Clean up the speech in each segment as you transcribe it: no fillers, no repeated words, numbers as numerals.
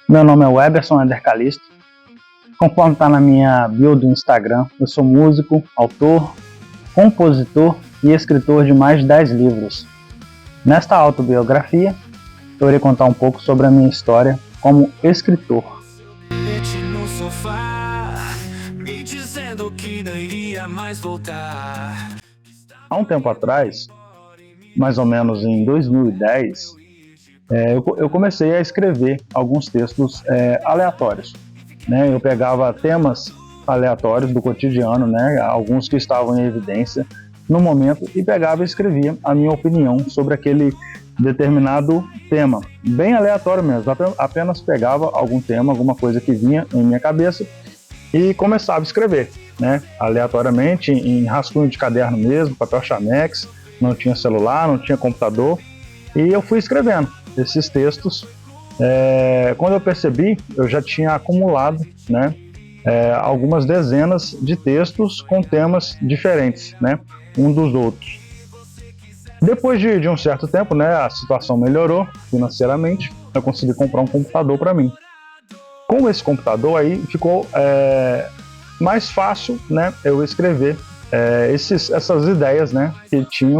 Meu nome é Weberson Eder Calisto. Conforme está na minha bio do Instagram, eu sou músico, autor, compositor e escritor de mais de 10 livros. Nesta autobiografia, eu irei contar um pouco sobre a minha história como escritor. No sofá, me dizendo que não iria mais voltar. Há um tempo atrás, mais ou menos em 2010, eu comecei a escrever alguns textos aleatórios. Né? Eu pegava temas aleatórios do cotidiano, né? Alguns que estavam em evidência no momento, e pegava e escrevia a minha opinião sobre aquele determinado tema, bem aleatório mesmo. Apenas pegava algum tema, alguma coisa que vinha em minha cabeça e começava a escrever, né? Aleatoriamente, em rascunho de caderno mesmo, papel chamex, não tinha celular, não tinha computador, e eu fui escrevendo esses textos. Quando eu percebi, eu já tinha acumulado, né, algumas dezenas de textos com temas diferentes, né, um dos outros. Depois de um certo tempo, né, a situação melhorou financeiramente, eu consegui comprar um computador para mim. Com esse computador aí ficou mais fácil, né, eu escrever essas ideias, né,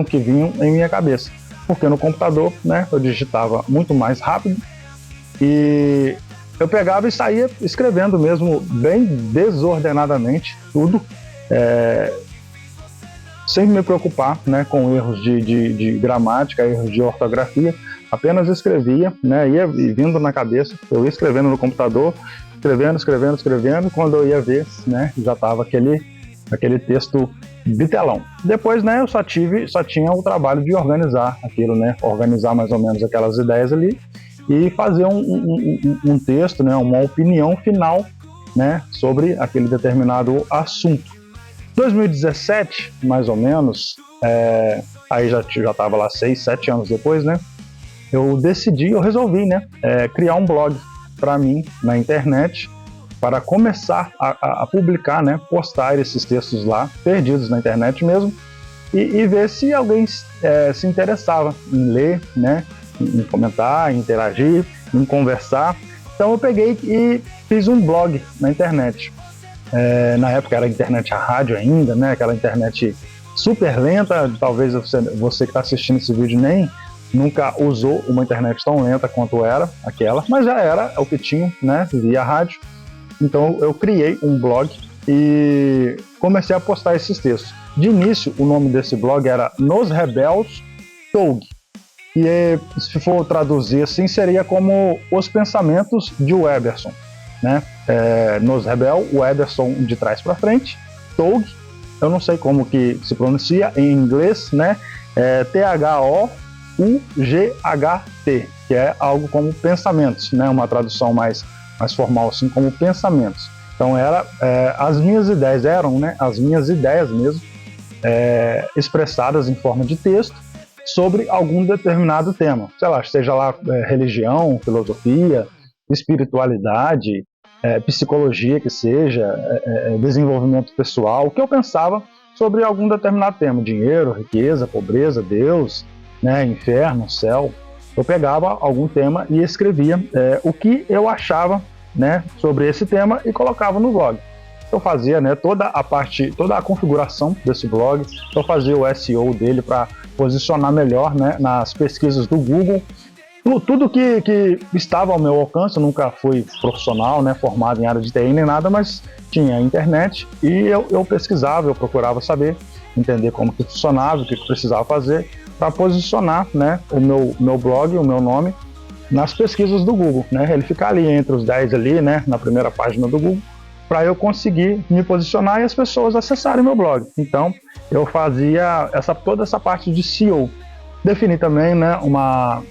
que vinham em minha cabeça, porque no computador, né, eu digitava muito mais rápido e eu pegava e saía escrevendo mesmo bem desordenadamente tudo, sem me preocupar, né, com erros de gramática, erros de ortografia. Apenas escrevia, né, ia vindo na cabeça, eu ia escrevendo no computador, escrevendo, quando eu ia ver, né, já estava aquele texto bitelão. Depois, né, eu só tinha o trabalho de organizar aquilo, né, organizar mais ou menos aquelas ideias ali e fazer um texto, né, uma opinião final, né, sobre aquele determinado assunto. 2017, mais ou menos, aí já estava lá 6, 7 anos depois, né, eu resolvi, né, criar um blog para mim na internet, para começar a publicar, né, postar esses textos lá, perdidos na internet mesmo, e ver se alguém se interessava em ler, né, em comentar, em interagir, em conversar. Então eu peguei e fiz um blog na internet. Na época era internet a rádio ainda, né, aquela internet super lenta. Talvez você que está assistindo esse vídeo nunca usou uma internet tão lenta quanto era aquela, mas já era o que tinha, né, via rádio. Então eu criei um blog e comecei a postar esses textos. De início, o nome desse blog era Nos Rebels Tog, e se for traduzir assim, seria como Os Pensamentos de Weberson, né? Nos Rebel, Weberson de trás para frente, Tog, eu não sei como que se pronuncia em inglês, né? T-H-O-U-G-H-T, que é algo como pensamentos, né? Uma tradução mais formal, assim, como pensamentos. Então as minhas ideias eram, né, as minhas ideias mesmo, expressadas em forma de texto sobre algum determinado tema, sei lá, seja lá religião, filosofia, espiritualidade, psicologia, que seja, desenvolvimento pessoal, o que eu pensava sobre algum determinado tema: dinheiro, riqueza, pobreza, Deus, né, inferno, céu. Eu pegava algum tema e escrevia o que eu achava, né, sobre esse tema e colocava no blog. Eu fazia, né, toda a configuração desse blog, eu fazia o SEO dele para posicionar melhor, né, nas pesquisas do Google. Tudo que estava ao meu alcance. Eu nunca fui profissional, né, formado em área de TI nem nada, mas tinha internet e eu pesquisava, eu procurava saber, entender como que funcionava, o que precisava fazer para posicionar, né, o meu blog, o meu nome nas pesquisas do Google, né, ele ficar ali entre os 10 ali, né, na primeira página do Google, para eu conseguir me posicionar e as pessoas acessarem meu blog. Então eu fazia toda essa parte de SEO. Defini também, né, uma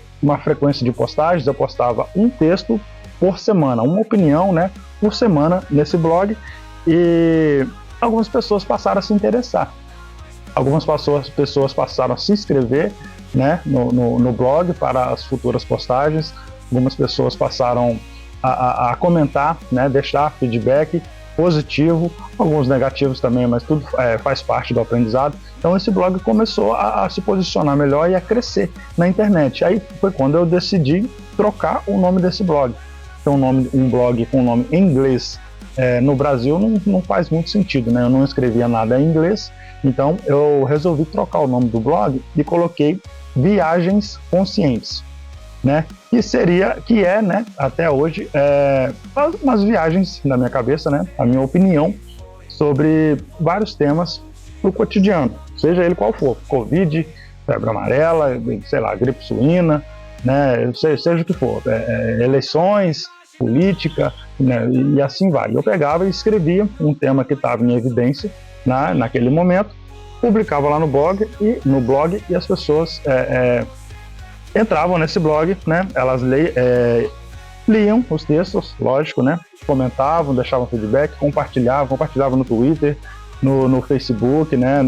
frequência de postagens. Eu postava um texto por semana, uma opinião, né, por semana nesse blog, e algumas pessoas passaram a se interessar. Algumas pessoas passaram a se inscrever, né, no blog para as futuras postagens. Algumas pessoas passaram a comentar, né, deixar feedback positivo, alguns negativos também, mas tudo faz parte do aprendizado. Então esse blog começou a se posicionar melhor e a crescer na internet. Aí foi quando eu decidi trocar o nome desse blog. ter um blog com nome em inglês no Brasil não faz muito sentido, né? Eu não escrevia nada em inglês, então eu resolvi trocar o nome do blog e coloquei Viagens Conscientes, né? Que é, né, até hoje, umas viagens na minha cabeça, né? A minha opinião sobre vários temas do cotidiano, seja ele qual for, Covid, febre amarela, sei lá, gripe suína, né? Seja o que for, eleições, política, né? E assim vai. Eu pegava e escrevia um tema que estava em evidência naquele momento, publicava lá no blog e as pessoas entravam nesse blog, né? Elas liam os textos, lógico, né? Comentavam, deixavam feedback, compartilhavam no Twitter, no Facebook, né?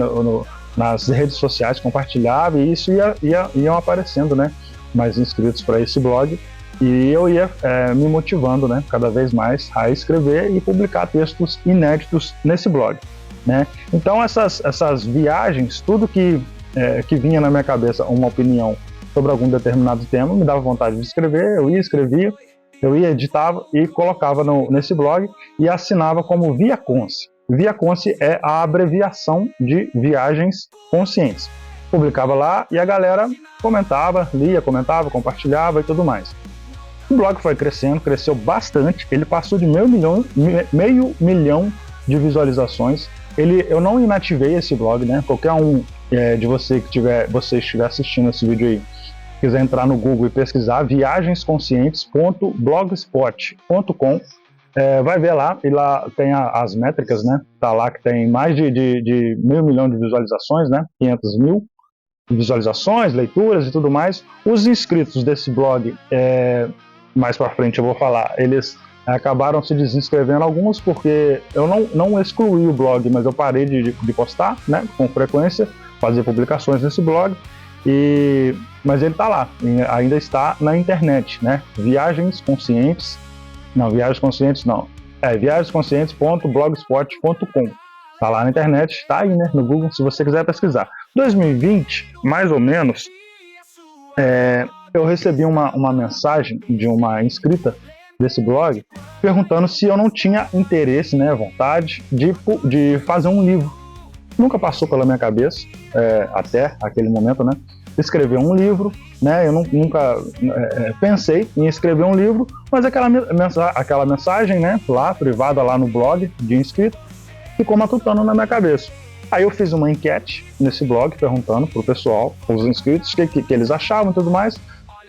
Nas redes sociais, compartilhavam, e isso iam aparecendo, né? Mais inscritos para esse blog, e eu ia me motivando, né? Cada vez mais a escrever e publicar textos inéditos nesse blog, né? Então essas viagens, tudo que vinha na minha cabeça, uma opinião sobre algum determinado tema, me dava vontade de escrever, eu ia, escrevia, eu ia, editava e colocava nesse blog e assinava como ViaConsci. ViaConsci é a abreviação de Viagens Conscientes. Publicava lá e a galera comentava, lia, comentava, compartilhava e tudo mais. O blog foi crescendo, cresceu bastante, ele passou de meio milhão de visualizações. Eu não inativei esse blog, né? Qualquer um de você que estiver assistindo esse vídeo aí, quiser entrar no Google e pesquisar viagensconscientes.blogspot.com, vai ver lá, e lá tem as métricas, né? Tá lá que tem mais de 500 mil de visualizações, né? 500 mil visualizações, leituras e tudo mais. Os inscritos desse blog, mais para frente eu vou falar, eles acabaram se desinscrevendo, alguns porque eu não excluí o blog, mas eu parei de postar, né? Com frequência, fazer publicações nesse blog. Mas ele está lá, ainda está na internet, né? Viagensconscientes.blogspot.com. Está lá na internet, está aí, né? No Google, se você quiser pesquisar. 2020, mais ou menos, eu recebi uma mensagem de uma inscrita desse blog perguntando se eu não tinha interesse, né? Vontade de fazer um livro. Nunca passou pela minha cabeça, até aquele momento, né? Escrever um livro, né? Eu nunca pensei em escrever um livro, mas aquela mensagem, né? Lá, privada, lá no blog de inscrito, ficou matutando na minha cabeça. Aí eu fiz uma enquete nesse blog, perguntando pro pessoal, os inscritos, o que eles achavam e tudo mais,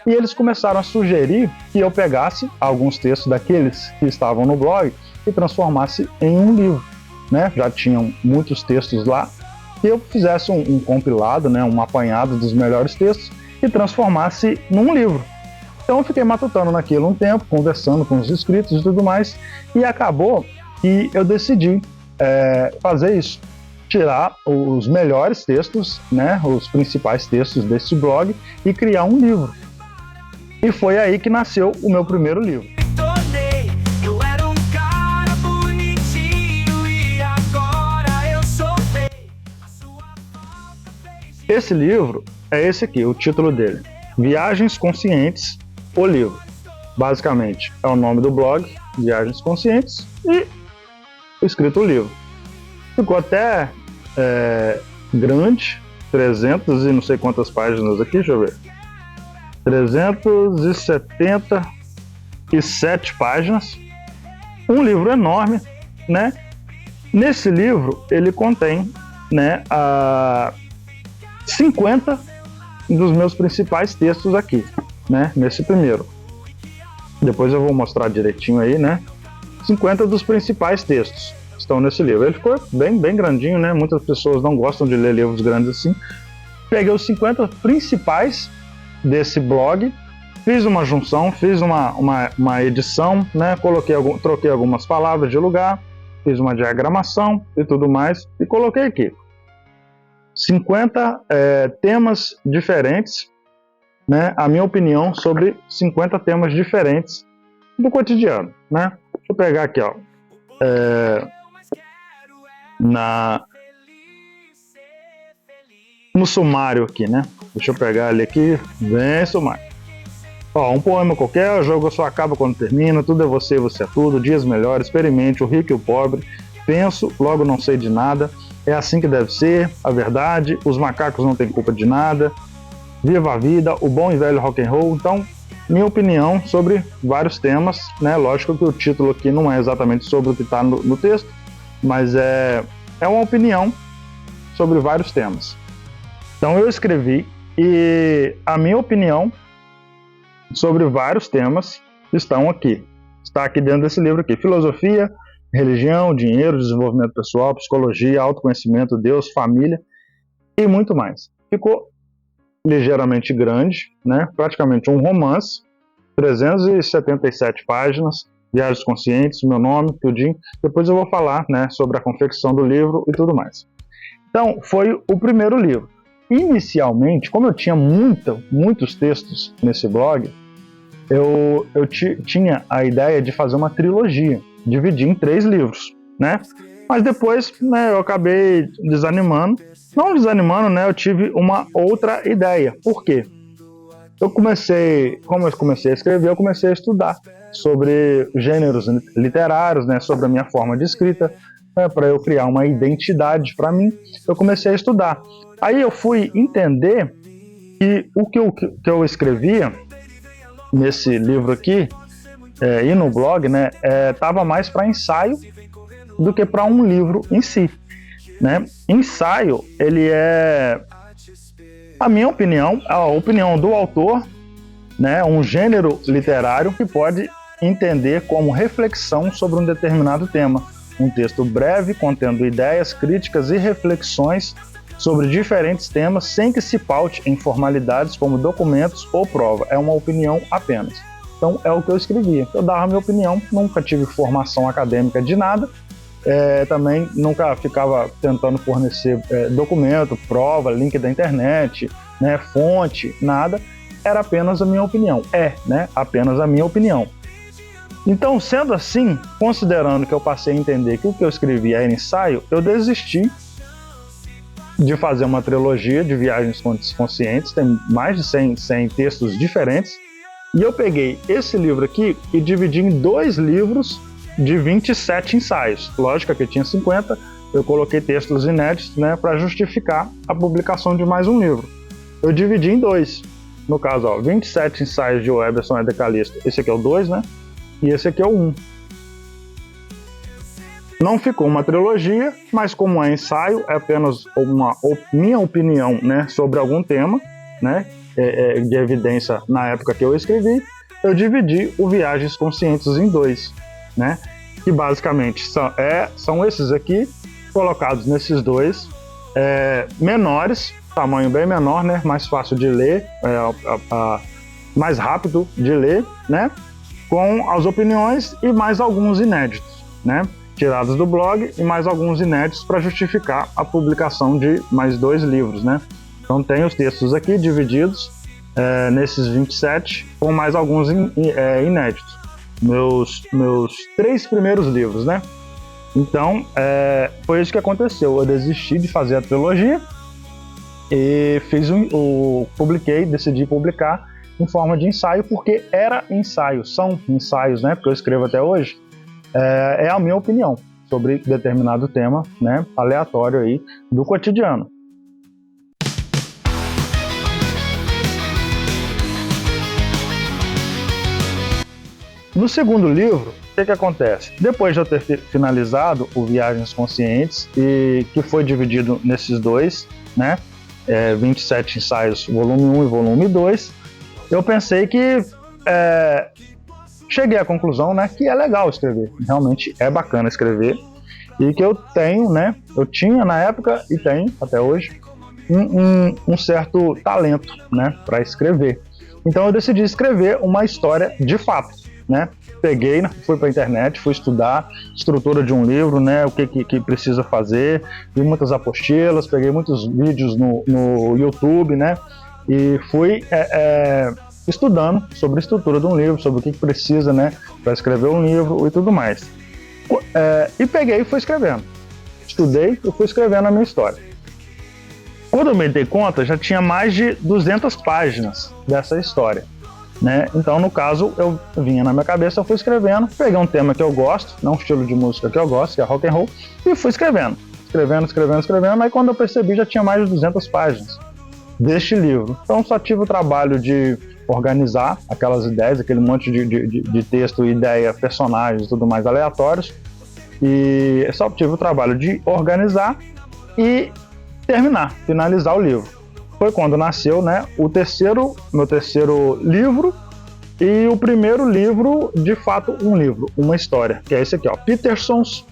e eles começaram a sugerir que eu pegasse alguns textos daqueles que estavam no blog e transformasse em um livro, né? Já tinham muitos textos lá, e eu fizesse um compilado, né, um apanhado dos melhores textos e transformasse num livro. Então eu fiquei matutando naquilo um tempo, conversando com os inscritos e tudo mais, e acabou que eu decidi fazer isso, tirar os melhores textos, né, os principais textos desse blog e criar um livro. E foi aí que nasceu o meu primeiro livro. Esse livro é esse aqui, o título dele, Viagens Conscientes, o livro. Basicamente, é o nome do blog, Viagens Conscientes, e escrito o livro. Ficou até grande, 300 e não sei quantas páginas aqui, deixa eu ver. 377 páginas. Um livro enorme, né? Nesse livro, ele contém, né, 50 dos meus principais textos aqui, né? Nesse primeiro. Depois eu vou mostrar direitinho aí, né? 50 dos principais textos estão nesse livro. Ele ficou bem grandinho, né? Muitas pessoas não gostam de ler livros grandes assim. Peguei os 50 principais desse blog, fiz uma junção, fiz uma edição, né? Troquei algumas palavras de lugar, fiz uma diagramação e tudo mais, e coloquei aqui 50 temas diferentes, né? A minha opinião sobre 50 temas diferentes do cotidiano, né? Deixa eu pegar aqui, ó, no sumário aqui, né? Deixa eu pegar ele aqui, bem sumário. Ó, um poema qualquer, o jogo só acaba quando termina, tudo é você, você é tudo, dias melhores, experimente, o rico e o pobre, penso, logo não sei de nada, é assim que deve ser, a verdade, os macacos não têm culpa de nada, viva a vida, o bom e velho rock and roll. Então, minha opinião sobre vários temas, né? Lógico que o título aqui não é exatamente sobre o que está no texto, mas é uma opinião sobre vários temas. Então eu escrevi e a minha opinião sobre vários temas está aqui dentro desse livro aqui: filosofia, religião, dinheiro, desenvolvimento pessoal, psicologia, autoconhecimento, Deus, família e muito mais. Ficou ligeiramente grande, né? Praticamente um romance, 377 páginas, viagens conscientes, meu nome, tudinho. Depois eu vou falar, né, sobre a confecção do livro e tudo mais. Então, foi o primeiro livro. Inicialmente, como eu tinha muitos textos nesse blog, eu tinha a ideia de fazer uma trilogia, dividir em 3 livros, né? Mas depois, né, eu acabei desanimando. Não desanimando, né, eu tive uma outra ideia. Por quê? Como eu comecei a escrever, eu comecei a estudar sobre gêneros literários, né, sobre a minha forma de escrita, para eu criar uma identidade para mim. Eu comecei a estudar. Aí eu fui entender que o que eu escrevia nesse livro aqui e no blog, né, estava mais para ensaio do que para um livro em si, né? Ensaio, ele é, a minha opinião, a opinião do autor, né, um gênero literário que pode entender como reflexão sobre um determinado tema. Um texto breve, contendo ideias, críticas e reflexões sobre diferentes temas, sem que se paute em formalidades como documentos ou prova. É uma opinião apenas. Então, é o que eu escrevia. Eu dava a minha opinião, nunca tive formação acadêmica de nada, também nunca ficava tentando fornecer documento, prova, link da internet, né, fonte, nada. Era apenas a minha opinião. Né, apenas a minha opinião. Então, sendo assim, considerando que eu passei a entender que o que eu escrevi era ensaio, eu desisti de fazer uma trilogia de viagens conscientes, tem mais de 100 textos diferentes, e eu peguei esse livro aqui e dividi em 2 livros de 27 ensaios. Lógico que tinha 50, eu coloquei textos inéditos, né, para justificar a publicação de mais um livro. Eu dividi em 2, no caso, 27 ensaios de Weberson Éder Calixto, esse aqui é o 2, né? E esse aqui é o 1. Não ficou uma trilogia, mas como é ensaio, é apenas minha opinião, né, sobre algum tema, né, de evidência na época que eu escrevi, eu dividi o Viagens Conscientes em 2, né, que basicamente são esses aqui, colocados nesses 2, menores, tamanho bem menor, né, mais fácil de ler, mais rápido de ler, né, com as opiniões e mais alguns inéditos, né, tirados do blog e mais alguns inéditos para justificar a publicação de mais 2 livros, né. Então tem os textos aqui divididos nesses 27 com mais alguns inéditos, meus 3 primeiros livros, né. Então foi isso que aconteceu, eu desisti de fazer a trilogia e decidi publicar em forma de ensaio, porque era ensaio, são ensaios, né, porque eu escrevo até hoje, é a minha opinião sobre determinado tema, né, aleatório aí do cotidiano. No segundo livro, o que acontece? Depois de eu ter finalizado o Viagens Conscientes, e que foi dividido nesses 2, né, 27 ensaios, volume 1 e volume 2, eu pensei que cheguei à conclusão, né, que é legal escrever, realmente é bacana escrever, e que eu tenho, né, eu tinha na época e tenho até hoje um certo talento, né, para escrever. Então eu decidi escrever uma história de fato, né. Peguei, fui para a internet, fui estudar estrutura de um livro, né, o que precisa fazer, vi muitas apostilas, peguei muitos vídeos no YouTube, né, e fui estudando sobre a estrutura de um livro, sobre o que precisa, né, para escrever um livro e tudo mais. E peguei e fui escrevendo. Estudei e fui escrevendo a minha história. Quando eu me dei conta, já tinha mais de 200 páginas dessa história. né? Então, no caso, eu vinha na minha cabeça, eu fui escrevendo, peguei um tema que eu gosto, não um estilo de música que eu gosto, que é rock and roll, e fui escrevendo, mas quando eu percebi já tinha mais de 200 páginas deste livro. Então, só tive o trabalho de organizar aquelas ideias, aquele monte de texto, ideia, personagens e tudo mais aleatórios, e só tive o trabalho de organizar e finalizar o livro. Foi quando nasceu, né, meu terceiro livro, e o primeiro livro, de fato, um livro, uma história, que é esse aqui, ó, Petersons,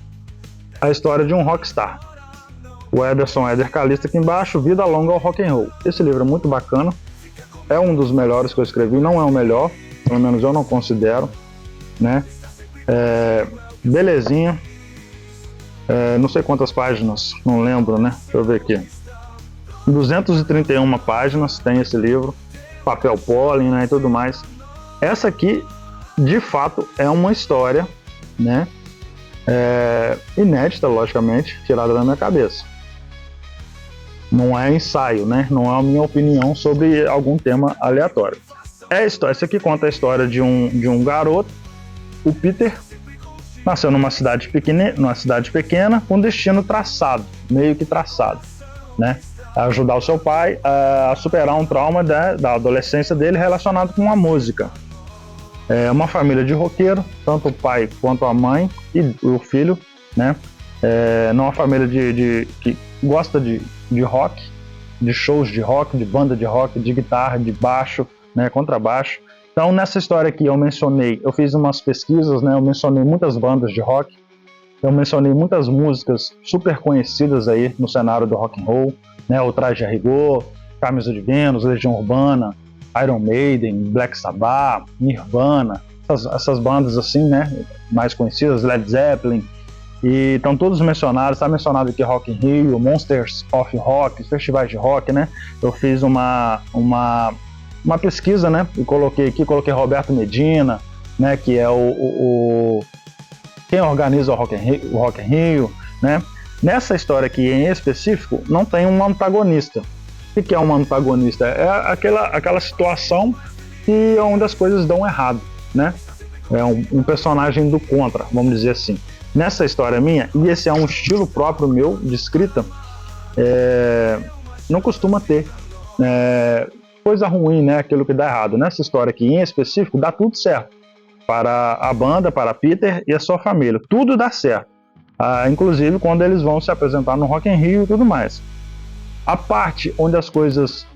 a história de um rockstar. O Ederson Éder Calista aqui embaixo, Vida Longa ao Rock and Roll. Esse livro é muito bacana, é um dos melhores que eu escrevi, não é o melhor, pelo menos eu não considero, né? Belezinha, não sei quantas páginas, não lembro, né? Deixa eu ver aqui. 231 páginas tem esse livro, papel pólen, né, e tudo mais. Essa aqui, de fato, é uma história, né? Inédita, logicamente, tirada da minha cabeça. Não é ensaio, né? Não é a minha opinião sobre algum tema aleatório. Essa aqui conta a história de um garoto, o Peter, nasceu numa cidade pequena com destino traçado, meio que traçado, né? A ajudar o seu pai a superar um trauma da adolescência dele relacionado com a música. É uma família de roqueiro, tanto o pai quanto a mãe e o filho, né? Numa família que gosta de rock, de shows de rock, de banda de rock, de guitarra, de baixo, né, contrabaixo. Então, nessa história aqui eu fiz umas pesquisas, né, eu mencionei muitas bandas de rock, eu mencionei muitas músicas super conhecidas aí no cenário do rock and roll, né, o Traje a Rigor, Camisa de Vênus, Legião Urbana, Iron Maiden, Black Sabbath, Nirvana, essas bandas assim, né, mais conhecidas, Led Zeppelin. E estão todos mencionados, está mencionado aqui Rock in Rio, Monsters of Rock, festivais de rock, né? Eu fiz uma pesquisa, né? E coloquei Roberto Medina, né? Que é quem organiza o Rock in Rio, né? Nessa história aqui em específico, não tem um antagonista. O que é um antagonista? É aquela situação onde as coisas dão errado, né? É um personagem do contra, vamos dizer assim. Nessa história minha, e esse é um estilo próprio meu de escrita, não costuma ter coisa ruim, né? Aquilo que dá errado. Nessa história aqui em específico, dá tudo certo. Para a banda, para Peter e a sua família. Tudo dá certo. Inclusive quando eles vão se apresentar no Rock in Rio e tudo mais. A parte onde as coisas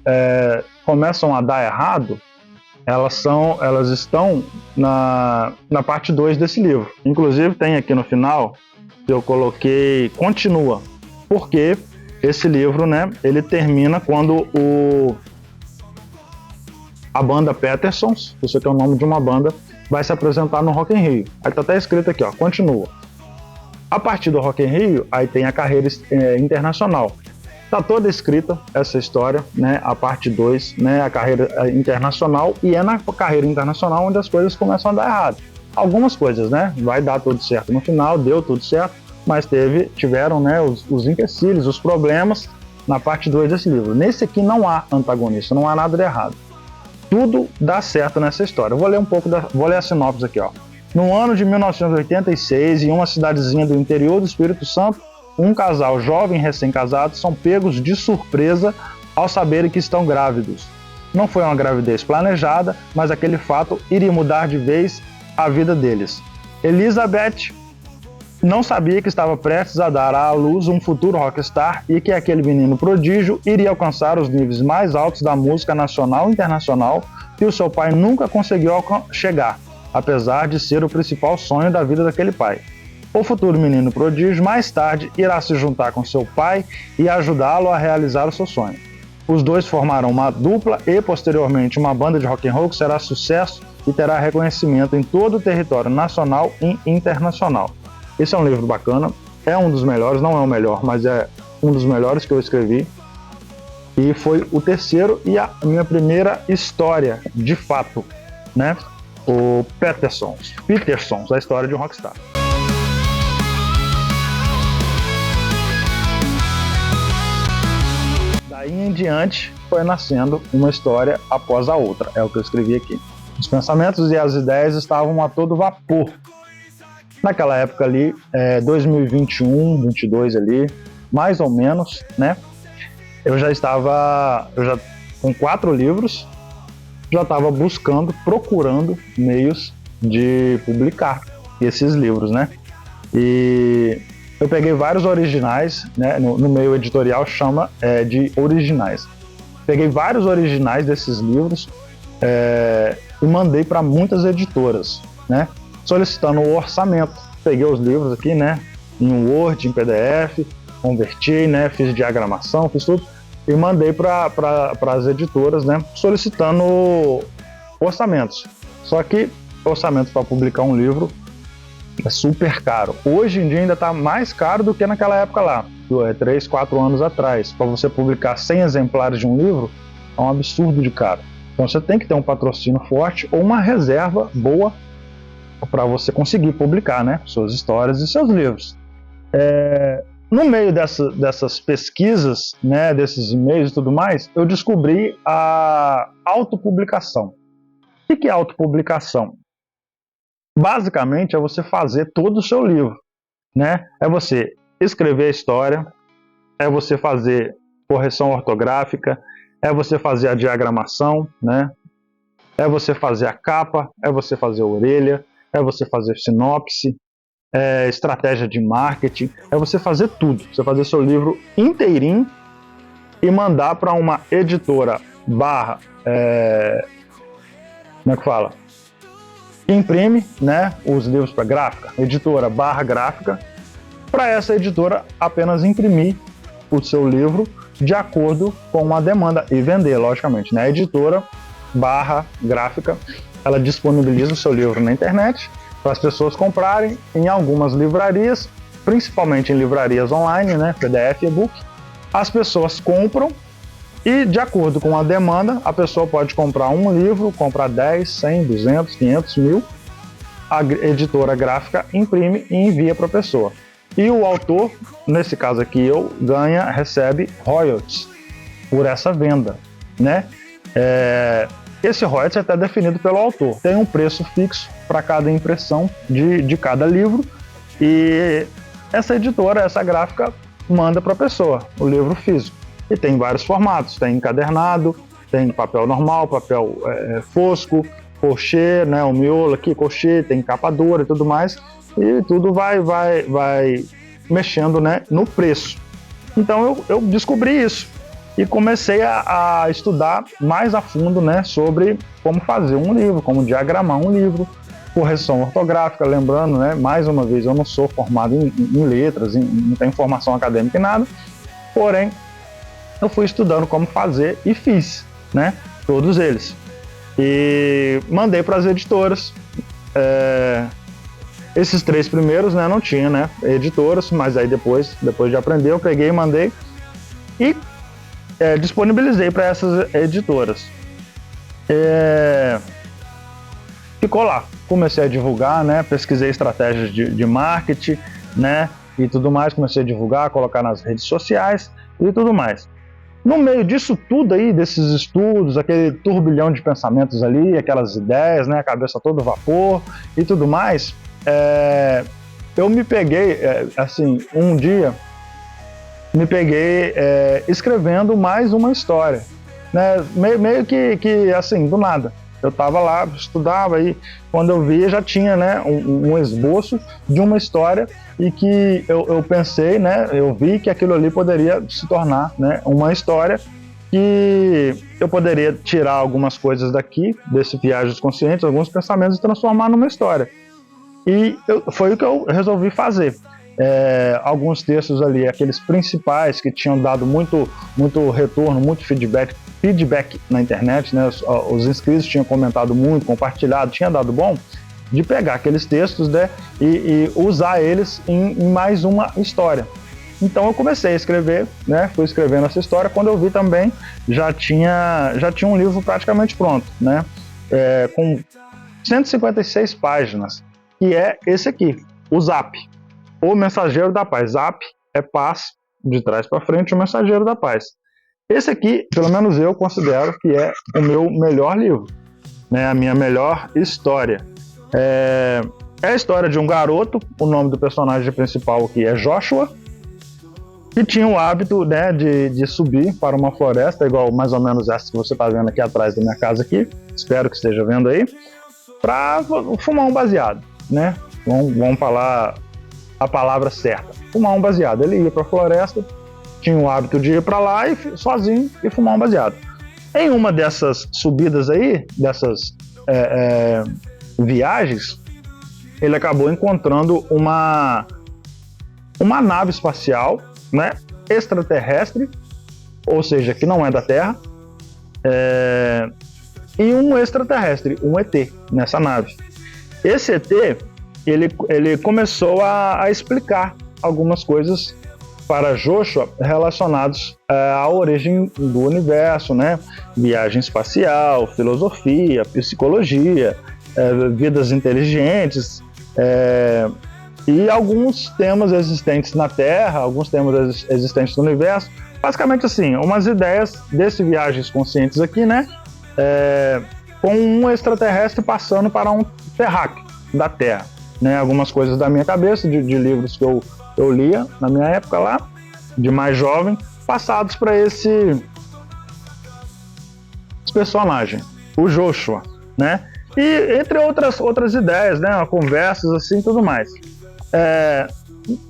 começam a dar errado, elas estão na parte 2 desse livro. Inclusive tem aqui no final, eu coloquei continua, porque esse livro, né, ele termina quando a banda Petersons, isso aqui é o nome de uma banda, vai se apresentar no Rock in Rio. Aí tá até escrito aqui, ó, continua. A partir do Rock in Rio, aí tem a carreira internacional. Está toda escrita essa história, né, a parte 2, né, a carreira internacional, e é na carreira internacional onde as coisas começam a dar errado. Algumas coisas, né, vai dar tudo certo no final, deu tudo certo, mas tiveram, né, os empecilhos, os problemas na parte 2 desse livro. Nesse aqui não há antagonista, não há nada de errado. Tudo dá certo nessa história. Eu vou ler a sinopse aqui, ó. No ano de 1986, em uma cidadezinha do interior do Espírito Santo, um casal jovem recém-casado são pegos de surpresa ao saberem que estão grávidos. Não foi uma gravidez planejada, mas aquele fato iria mudar de vez a vida deles. Elizabeth não sabia que estava prestes a dar à luz um futuro rockstar e que aquele menino prodígio iria alcançar os níveis mais altos da música nacional e internacional que o seu pai nunca conseguiu chegar, apesar de ser o principal sonho da vida daquele pai. O futuro menino prodígio mais tarde irá se juntar com seu pai e ajudá-lo a realizar o seu sonho. Os dois formarão uma dupla e posteriormente uma banda de rock and roll que será sucesso e terá reconhecimento em todo o território nacional e internacional. Esse é um livro bacana, é um dos melhores, não é o melhor, mas é um dos melhores que eu escrevi. E foi o terceiro e a minha primeira história, de fato, né? O Petersons, a história de um rockstar. Daí em diante foi nascendo uma história após a outra, é o que eu escrevi aqui. Os pensamentos e as ideias estavam a todo vapor. Naquela época ali, 2021, 22 ali, mais ou menos, né? Eu já com 4 livros, já estava procurando meios de publicar esses livros, né? E eu peguei vários originais, né? No meio editorial chama de originais. Peguei vários originais desses livros e mandei para muitas editoras, né? Solicitando o orçamento. Peguei os livros aqui, né? Em Word, em PDF, converti, né? Fiz diagramação, fiz tudo e mandei para as editoras, né? Solicitando orçamentos. Só que orçamento para publicar um livro é super caro. Hoje em dia ainda está mais caro do que naquela época lá, 3, 4 anos atrás. Para você publicar 100 exemplares de um livro, é um absurdo de caro. Então você tem que ter um patrocínio forte ou uma reserva boa para você conseguir publicar, né, suas histórias e seus livros. No meio dessas pesquisas, né, desses e-mails e tudo mais, eu descobri a autopublicação. O que é autopublicação? Basicamente é você fazer todo o seu livro, né? É você escrever a história, é você fazer correção ortográfica, é você fazer a diagramação, né? É você fazer a capa, é você fazer a orelha, é você fazer sinopse, estratégia de marketing, é você fazer tudo. Você fazer seu livro inteirinho e mandar para uma editora como é que fala? Imprime, né, os livros para gráfica, editora gráfica, para essa editora apenas imprimir o seu livro de acordo com a demanda e vender, logicamente, né? A editora gráfica, ela disponibiliza o seu livro na internet para as pessoas comprarem em algumas livrarias, principalmente em livrarias online, né, PDF e e-book. As pessoas compram e, de acordo com a demanda, a pessoa pode comprar um livro, comprar 10, 100, 200, 500, 1000. A editora gráfica imprime e envia para a pessoa. E o autor, nesse caso aqui recebe royalties por essa venda, né? Esse royalties é até definido pelo autor. Tem um preço fixo para cada impressão de cada livro e essa editora, essa gráfica, manda para a pessoa o livro físico. E tem vários formatos, tem encadernado, tem papel normal, papel fosco, crochê, né, o miolo aqui, crochê, tem capa dura e tudo mais, e tudo vai mexendo, né, no preço. Então eu descobri isso e comecei a estudar mais a fundo, né, sobre como fazer um livro, como diagramar um livro, correção ortográfica, lembrando, né, mais uma vez, eu não sou formado em letras, não tenho formação acadêmica em nada, porém eu fui estudando como fazer e fiz, né, todos eles. E mandei para as editoras. Esses 3 primeiros, né, não tinha, né, editoras, mas aí depois de aprender, eu peguei e mandei e disponibilizei para essas editoras. Ficou lá, comecei a divulgar, né, pesquisei estratégias de marketing, né, e tudo mais, comecei a divulgar, colocar nas redes sociais e tudo mais. No meio disso tudo aí, desses estudos, aquele turbilhão de pensamentos ali, aquelas ideias, né, a cabeça todo vapor e tudo mais, eu me peguei, assim, um dia, escrevendo mais uma história, né, meio que assim, do nada. Eu estava lá, estudava e quando eu via já tinha, né, um esboço de uma história e que eu pensei, né, eu vi que aquilo ali poderia se tornar, né, uma história que eu poderia tirar algumas coisas daqui, desse Viagens Conscientes, alguns pensamentos e transformar numa história. E foi o que eu resolvi fazer. Alguns textos ali, aqueles principais que tinham dado muito retorno, muito feedback na internet, né? Os inscritos tinham comentado muito, compartilhado, tinha dado bom, de pegar aqueles textos, né, e usar eles em mais uma história. Então eu comecei a escrever, né, fui escrevendo essa história, quando eu vi também já tinha um livro praticamente pronto, né, com 156 páginas, que é esse aqui, o Zap, o Mensageiro da Paz. Zap é paz, de trás para frente, o Mensageiro da Paz. Esse aqui, pelo menos eu considero que é o meu melhor livro. né? A minha melhor história. É a história de um garoto, o nome do personagem principal aqui é Joshua, que tinha o hábito, né, de subir para uma floresta, igual mais ou menos essa que você está vendo aqui atrás da minha casa aqui, espero que esteja vendo aí, para fumar um baseado, né? Vamos falar a palavra certa, fumar um baseado. Ele ia para a floresta, tinha o hábito de ir para lá sozinho e fumar um baseado. Em uma dessas subidas aí, dessas viagens, ele acabou encontrando uma nave espacial, né, extraterrestre, ou seja, que não é da Terra, e um extraterrestre, um ET, nessa nave. Esse ET, ele começou a explicar algumas coisas para Joshua relacionados à origem do universo, né? Viagem espacial, filosofia, psicologia, vidas inteligentes, e alguns temas existentes na Terra, alguns temas existentes no universo. Basicamente assim, umas ideias desse Viagens Conscientes aqui, né? Com um extraterrestre passando para um terráqueo da Terra, né? Algumas coisas da minha cabeça, de livros que eu lia na minha época lá, de mais jovem, passados para esse personagem, o Joshua, né? E entre outras ideias, né? Conversas assim, tudo mais.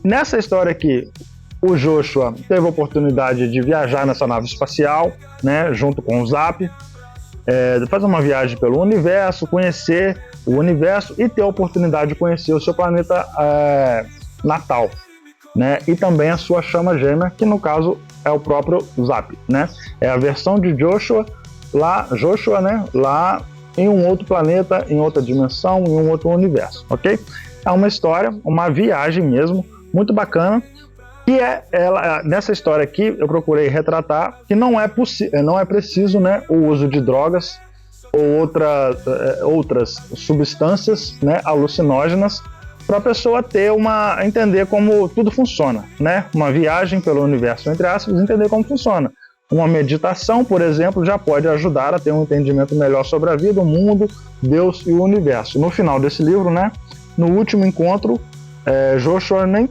Nessa história aqui, o Joshua teve a oportunidade de viajar nessa nave espacial, né? Junto com o Zap, fazer uma viagem pelo universo, conhecer o universo e ter a oportunidade de conhecer o seu planeta natal, né? E também a sua chama gêmea, que no caso é o próprio Zap, né? É a versão de Joshua, né? Lá em um outro planeta, em outra dimensão, em um outro universo, ok? É uma história, uma viagem mesmo, muito bacana, que nessa história aqui eu procurei retratar que não é preciso, né, o uso de drogas ou outras substâncias, né, alucinógenas para a pessoa entender como tudo funciona, né? Uma viagem pelo universo, entre aspas, entender como funciona. Uma meditação, por exemplo, já pode ajudar a ter um entendimento melhor sobre a vida, o mundo, Deus e o universo. No final desse livro, né, no último encontro, Joshua nem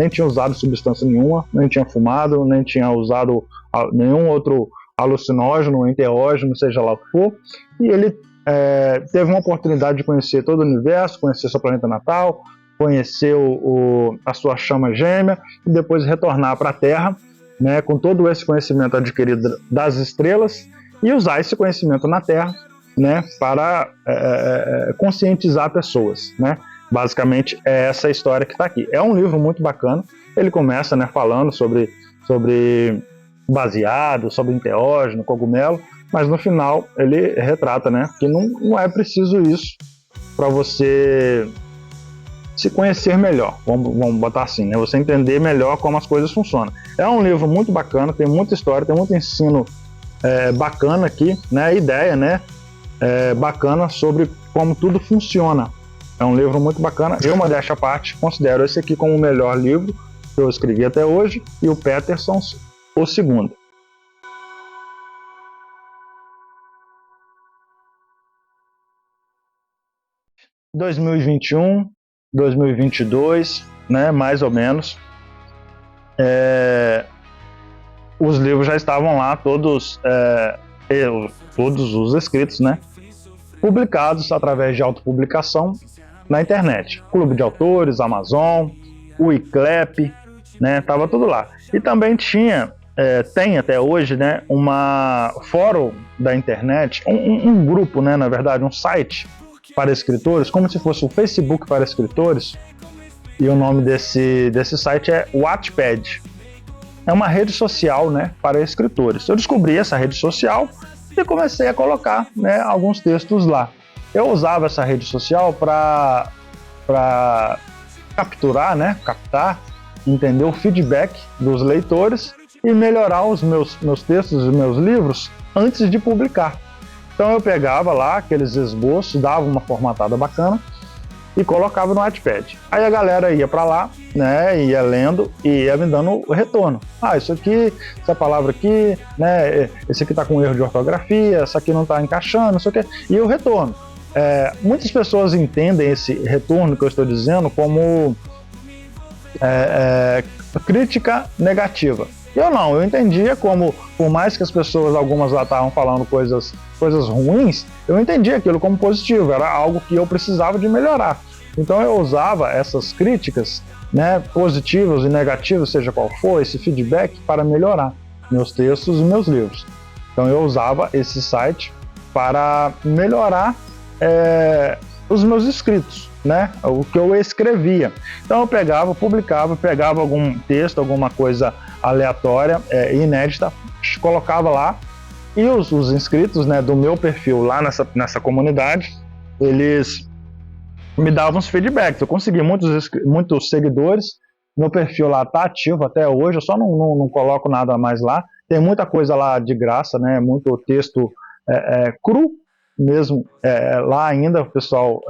tinha usado substância nenhuma, nem tinha fumado, nem tinha usado nenhum outro alucinógeno, enteógeno, seja lá o que for, e ele teve uma oportunidade de conhecer todo o universo, conhecer seu planeta natal, conhecer a sua chama gêmea e depois retornar para a Terra, né, com todo esse conhecimento adquirido das estrelas e usar esse conhecimento na Terra, né, para conscientizar pessoas, né? Basicamente é essa história que está aqui. É um livro muito bacana. Ele começa, né, falando sobre baseado, sobre enteógeno, cogumelo, mas no final ele retrata, né, que não é preciso isso para você se conhecer melhor, vamos botar assim, né? Você entender melhor como as coisas funcionam. É um livro muito bacana, tem muita história, tem muito ensino bacana aqui, né? A ideia, né, bacana sobre como tudo funciona. É um livro muito bacana. Eu, modéstia à parte, considero esse aqui como o melhor livro que eu escrevi até hoje e o Peterson o segundo. Em 2021, 2022, né, mais ou menos, os livros já estavam lá, todos os escritos, né, publicados através de autopublicação na internet. Clube de Autores, Amazon, o ICLEP, né, tava tudo lá. E também tem até hoje, né, uma fórum da internet, um grupo, né, na verdade, um site para escritores, como se fosse o Facebook para escritores, e o nome desse site é Wattpad. É uma rede social, né, para escritores. Eu descobri essa rede social e comecei a colocar, né, alguns textos lá. Eu usava essa rede social para captar, entender o feedback dos leitores e melhorar os meus textos e meus livros antes de publicar. Então eu pegava lá aqueles esboços, dava uma formatada bacana e colocava no Wattpad. Aí a galera ia para lá, né, ia lendo e ia me dando o retorno. Isso aqui, essa palavra aqui, né, esse aqui tá com erro de ortografia, essa aqui não tá encaixando, isso aqui, e o retorno. Muitas pessoas entendem esse retorno que eu estou dizendo como crítica negativa. Eu entendia como, por mais que as pessoas, algumas lá estavam falando coisas ruins, eu entendia aquilo como positivo, era algo que eu precisava de melhorar. Então eu usava essas críticas, né, positivas e negativas, seja qual for, esse feedback para melhorar meus textos e meus livros. Então eu usava esse site para melhorar os meus escritos, né, o que eu escrevia. Então eu pegava algum texto, alguma coisa aleatória, inédita, colocava lá, e os inscritos, né, do meu perfil lá nessa comunidade, eles me davam os feedbacks. Eu consegui muitos seguidores, meu perfil lá está ativo até hoje, eu só não coloco nada mais lá, tem muita coisa lá de graça, né, muito texto cru mesmo, lá ainda o pessoal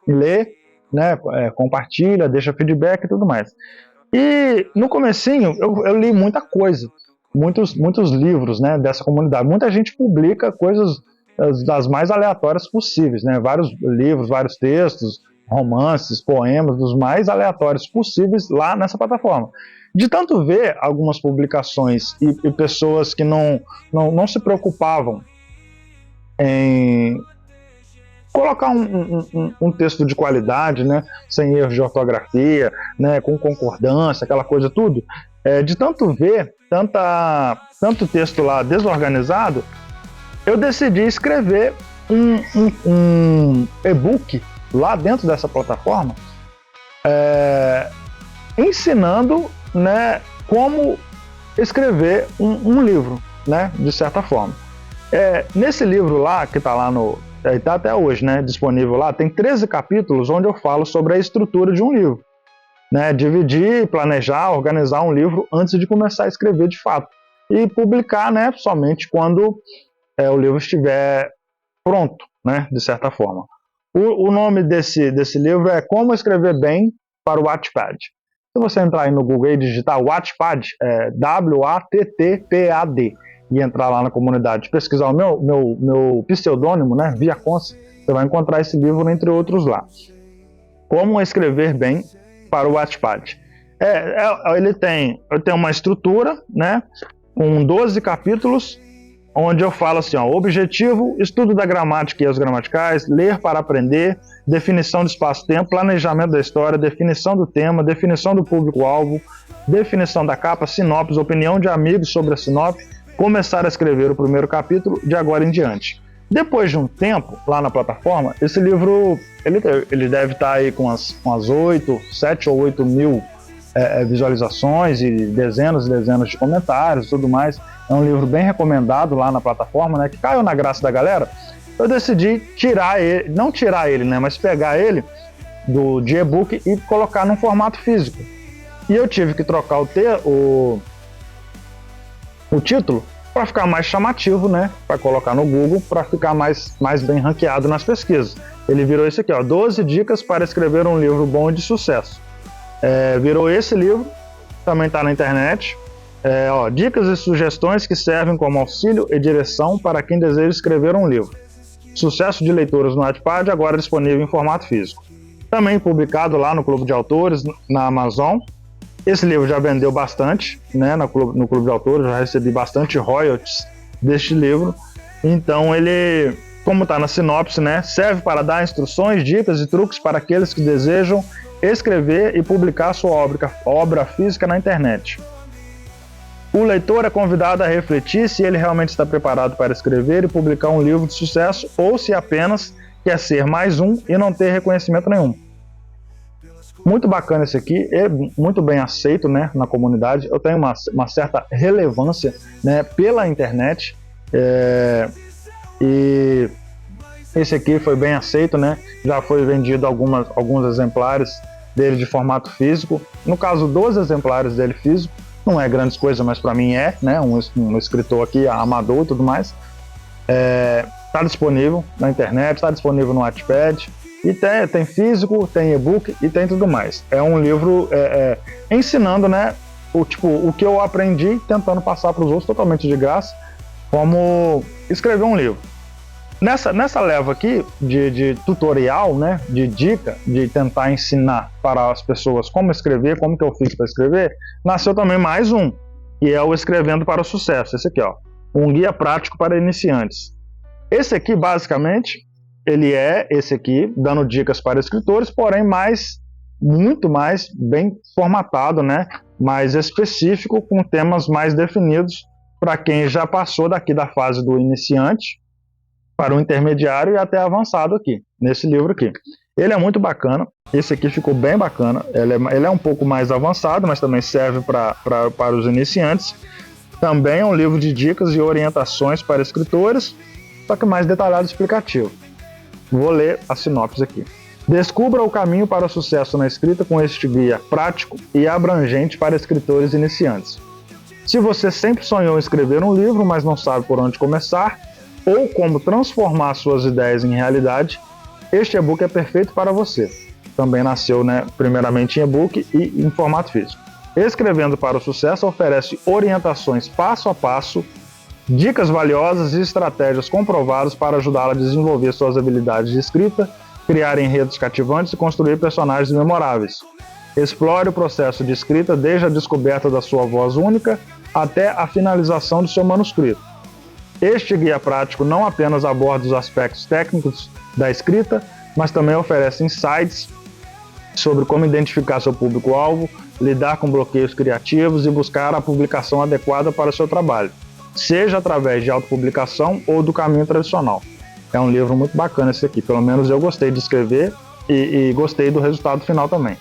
lê, né, compartilha, deixa feedback e tudo mais. E no comecinho eu li muita coisa, muitos livros, né, dessa comunidade. Muita gente publica coisas das mais aleatórias possíveis, né, vários livros, vários textos, romances, poemas, dos mais aleatórios possíveis lá nessa plataforma. De tanto ver algumas publicações e pessoas que não se preocupavam em colocar um texto de qualidade, né, sem erros de ortografia, né, com concordância, aquela coisa tudo, de tanto ver tanto texto lá desorganizado, eu decidi escrever um e-book lá dentro dessa plataforma, ensinando, né, como escrever um livro, né, de certa forma. Nesse livro lá, que está lá está até hoje, né, disponível lá, tem 13 capítulos onde eu falo sobre a estrutura de um livro, né, dividir, planejar, organizar um livro antes de começar a escrever de fato e publicar, né, somente quando o livro estiver pronto, né, de certa forma. O nome desse livro é Como Escrever Bem para o Wattpad. Se você entrar aí no Google e digitar Wattpad, WATTPAD, e entrar lá na comunidade, pesquisar o meu pseudônimo, né, Via Conce, você vai encontrar esse livro, entre outros lá. Como Escrever Bem para o Wattpad. Ele tem uma estrutura, né, com 12 capítulos, onde eu falo assim, objetivo, estudo da gramática e os gramaticais, ler para aprender, definição de espaço-tempo, planejamento da história, definição do tema, definição do público-alvo, definição da capa, sinopse, opinião de amigos sobre a sinopse, começar a escrever o primeiro capítulo de agora em diante. Depois de um tempo lá na plataforma, esse livro ele deve estar aí com as 7 ou 8 mil visualizações e dezenas de comentários e tudo mais. É um livro bem recomendado lá na plataforma, né, que caiu na graça da galera. Eu decidi não tirar ele, né, mas pegar ele de e-book e colocar num formato físico. E eu tive que trocar o título para ficar mais chamativo, né, para colocar no Google, para ficar mais bem ranqueado nas pesquisas. Ele virou esse aqui, 12 dicas para escrever um livro bom e de sucesso. Virou esse livro, também está na internet. Dicas e sugestões que servem como auxílio e direção para quem deseja escrever um livro. Sucesso de leituras no Wattpad, agora disponível em formato físico. Também publicado lá no Clube de Autores, na Amazon. Esse livro já vendeu bastante, né, no Clube de Autores, já recebi bastante royalties deste livro. Então ele, como está na sinopse, né, serve para dar instruções, dicas e truques para aqueles que desejam escrever e publicar sua obra física na internet. O leitor é convidado a refletir se ele realmente está preparado para escrever e publicar um livro de sucesso ou se apenas quer ser mais um e não ter reconhecimento nenhum. Muito bacana esse aqui, é muito bem aceito, né, na comunidade. Eu tenho uma certa relevância, né, pela internet, e esse aqui foi bem aceito, né, já foi vendido alguns exemplares dele de formato físico. No caso, 12 exemplares dele físico, não é grandes coisas, mas para mim né, um escritor aqui, amador e tudo mais. Está disponível na internet, está disponível no Wattpad. E tem físico, tem e-book e tem tudo mais. É um livro ensinando, né, o que eu aprendi, tentando passar para os outros totalmente de graça, como escrever um livro. Nessa leva aqui de tutorial, né, de dica, de tentar ensinar para as pessoas como escrever, como que eu fiz para escrever, nasceu também mais um, que é o Escrevendo para o Sucesso. Esse aqui, ó, um guia prático para iniciantes. Esse aqui, basicamente, ele é esse aqui, dando dicas para escritores, porém muito mais bem formatado, né, mais específico, com temas mais definidos para quem já passou daqui da fase do iniciante para o intermediário e até avançado aqui, nesse livro aqui. Ele é muito bacana, esse aqui ficou bem bacana, ele é um pouco mais avançado, mas também serve para os iniciantes. Também é um livro de dicas e orientações para escritores, só que mais detalhado e explicativo. Vou ler a sinopse aqui. Descubra o caminho para o sucesso na escrita com este guia prático e abrangente para escritores iniciantes. Se você sempre sonhou em escrever um livro, mas não sabe por onde começar, ou como transformar suas ideias em realidade, este e-book é perfeito para você. Também nasceu, né, primeiramente em e-book e em formato físico. Escrevendo para o Sucesso oferece orientações passo a passo, dicas valiosas e estratégias comprovadas para ajudá-la a desenvolver suas habilidades de escrita, criar enredos cativantes e construir personagens memoráveis. Explore o processo de escrita desde a descoberta da sua voz única até a finalização do seu manuscrito. Este guia prático não apenas aborda os aspectos técnicos da escrita, mas também oferece insights sobre como identificar seu público-alvo, lidar com bloqueios criativos e buscar a publicação adequada para o seu trabalho, seja através de autopublicação ou do caminho tradicional. É um livro muito bacana esse aqui, pelo menos eu gostei de escrever e gostei do resultado final também.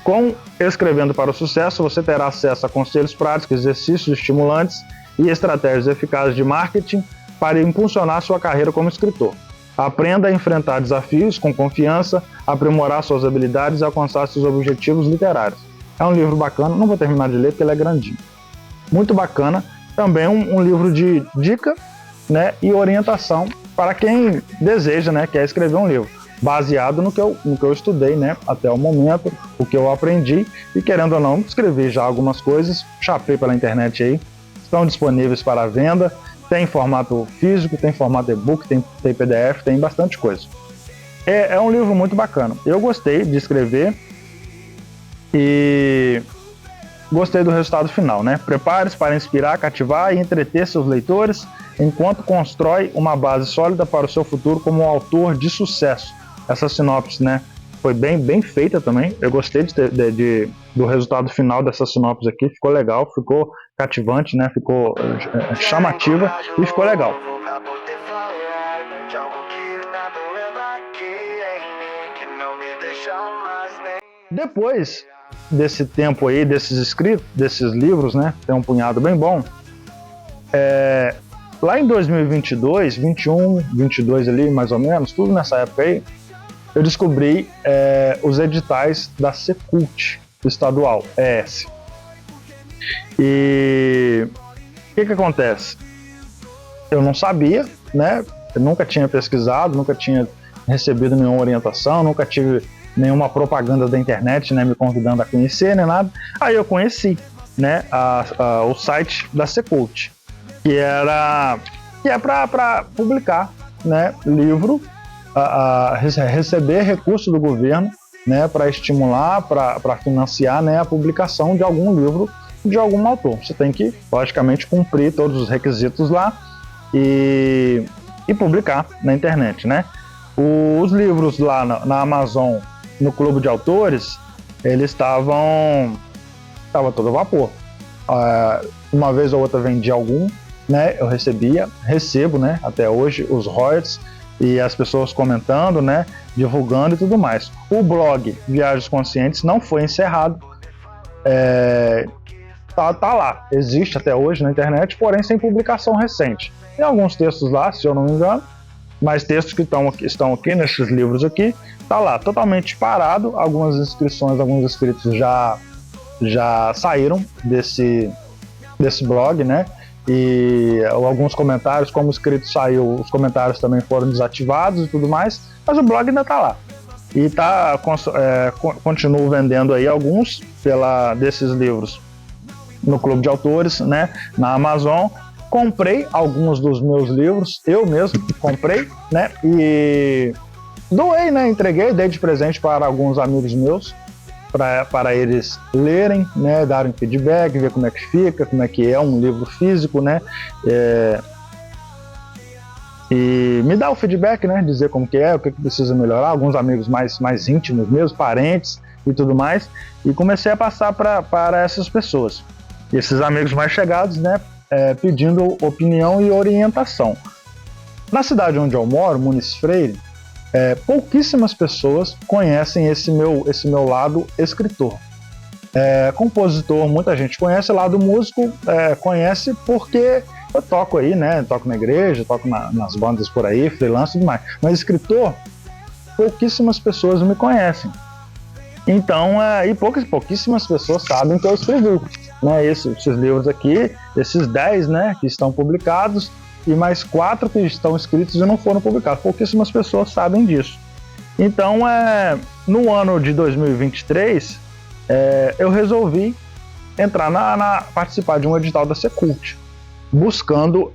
Com Escrevendo para o Sucesso, você terá acesso a conselhos práticos, exercícios estimulantes e estratégias eficazes de marketing para impulsionar sua carreira como escritor. Aprenda a enfrentar desafios com confiança, aprimorar suas habilidades e alcançar seus objetivos literários. É um livro bacana, não vou terminar de ler porque ele é grandinho. Muito bacana, também um livro de dica, né, e orientação para quem deseja, né, quer escrever um livro, baseado no que eu estudei, né, até o momento, o que eu aprendi, e querendo ou não, escrevi já algumas coisas, chapei pela internet aí, estão disponíveis para venda, tem formato físico, tem formato e-book, tem PDF, tem bastante coisa. É um livro muito bacana. Eu gostei de escrever e gostei do resultado final, né? Prepare-se para inspirar, cativar e entreter seus leitores enquanto constrói uma base sólida para o seu futuro como um autor de sucesso. Essa sinopse, né, foi bem feita também. Eu gostei do resultado final dessa sinopse aqui, ficou legal, ficou cativante, né? Ficou chamativa e ficou legal. Depois desse tempo aí, desses escritos, desses livros, né? Tem um punhado bem bom. Lá em 2022, 21, 22 ali, mais ou menos, tudo nessa época aí, eu descobri os editais da Secult estadual, ES. E o que acontece? Eu não sabia, né? Eu nunca tinha pesquisado, nunca tinha recebido nenhuma orientação, nunca tive nenhuma propaganda da internet, né, me convidando a conhecer, nem nada. Aí eu conheci, né, o site da Secult, que é para publicar, né, livro, receber recurso do governo, né, para estimular, para financiar, né, a publicação de algum livro de algum autor. Você tem que, logicamente, cumprir todos os requisitos lá e publicar na internet, né? Os livros lá na Amazon, no Clube de Autores, eles estavam todo a vapor. Uma vez ou outra vendi algum, né? Eu recebo, né? Até hoje os royalties e as pessoas comentando, né? Divulgando e tudo mais. O blog Viagens Conscientes não foi encerrado. Tá lá, existe até hoje na internet, porém sem publicação recente. Tem alguns textos lá, se eu não me engano, mas textos que estão aqui nesses livros aqui, tá lá, totalmente parado. Algumas inscrições, alguns inscritos já saíram desse blog, né? E alguns comentários, como o inscrito saiu, os comentários também foram desativados e tudo mais, mas o blog ainda tá lá. e continuo vendendo aí alguns desses livros no Clube de Autores, né, na Amazon. Comprei alguns dos meus livros, eu mesmo comprei, né, e doei, né, entreguei, dei de presente para alguns amigos meus, para eles lerem, né, darem feedback, ver como é que fica, como é que é um livro físico, né, e me dar o feedback, né, dizer como que é, o que precisa melhorar, alguns amigos mais íntimos meus, parentes e tudo mais, e comecei a passar para essas pessoas, esses amigos mais chegados, né, pedindo opinião e orientação. Na cidade onde eu moro, Muniz Freire, pouquíssimas pessoas conhecem esse meu lado escritor. Compositor, muita gente conhece, lado músico conhece porque eu toco aí, né? Toco na igreja, toco nas bandas por aí, freelance e tudo mais. Mas escritor, pouquíssimas pessoas me conhecem. Então, e pouquíssimas pessoas sabem que eu escrevi, né? Esses livros aqui, esses 10, né, que estão publicados, e mais 4 que estão escritos e não foram publicados. Pouquíssimas pessoas sabem disso. Então, no ano de 2023, eu resolvi entrar participar de um edital da Secult, buscando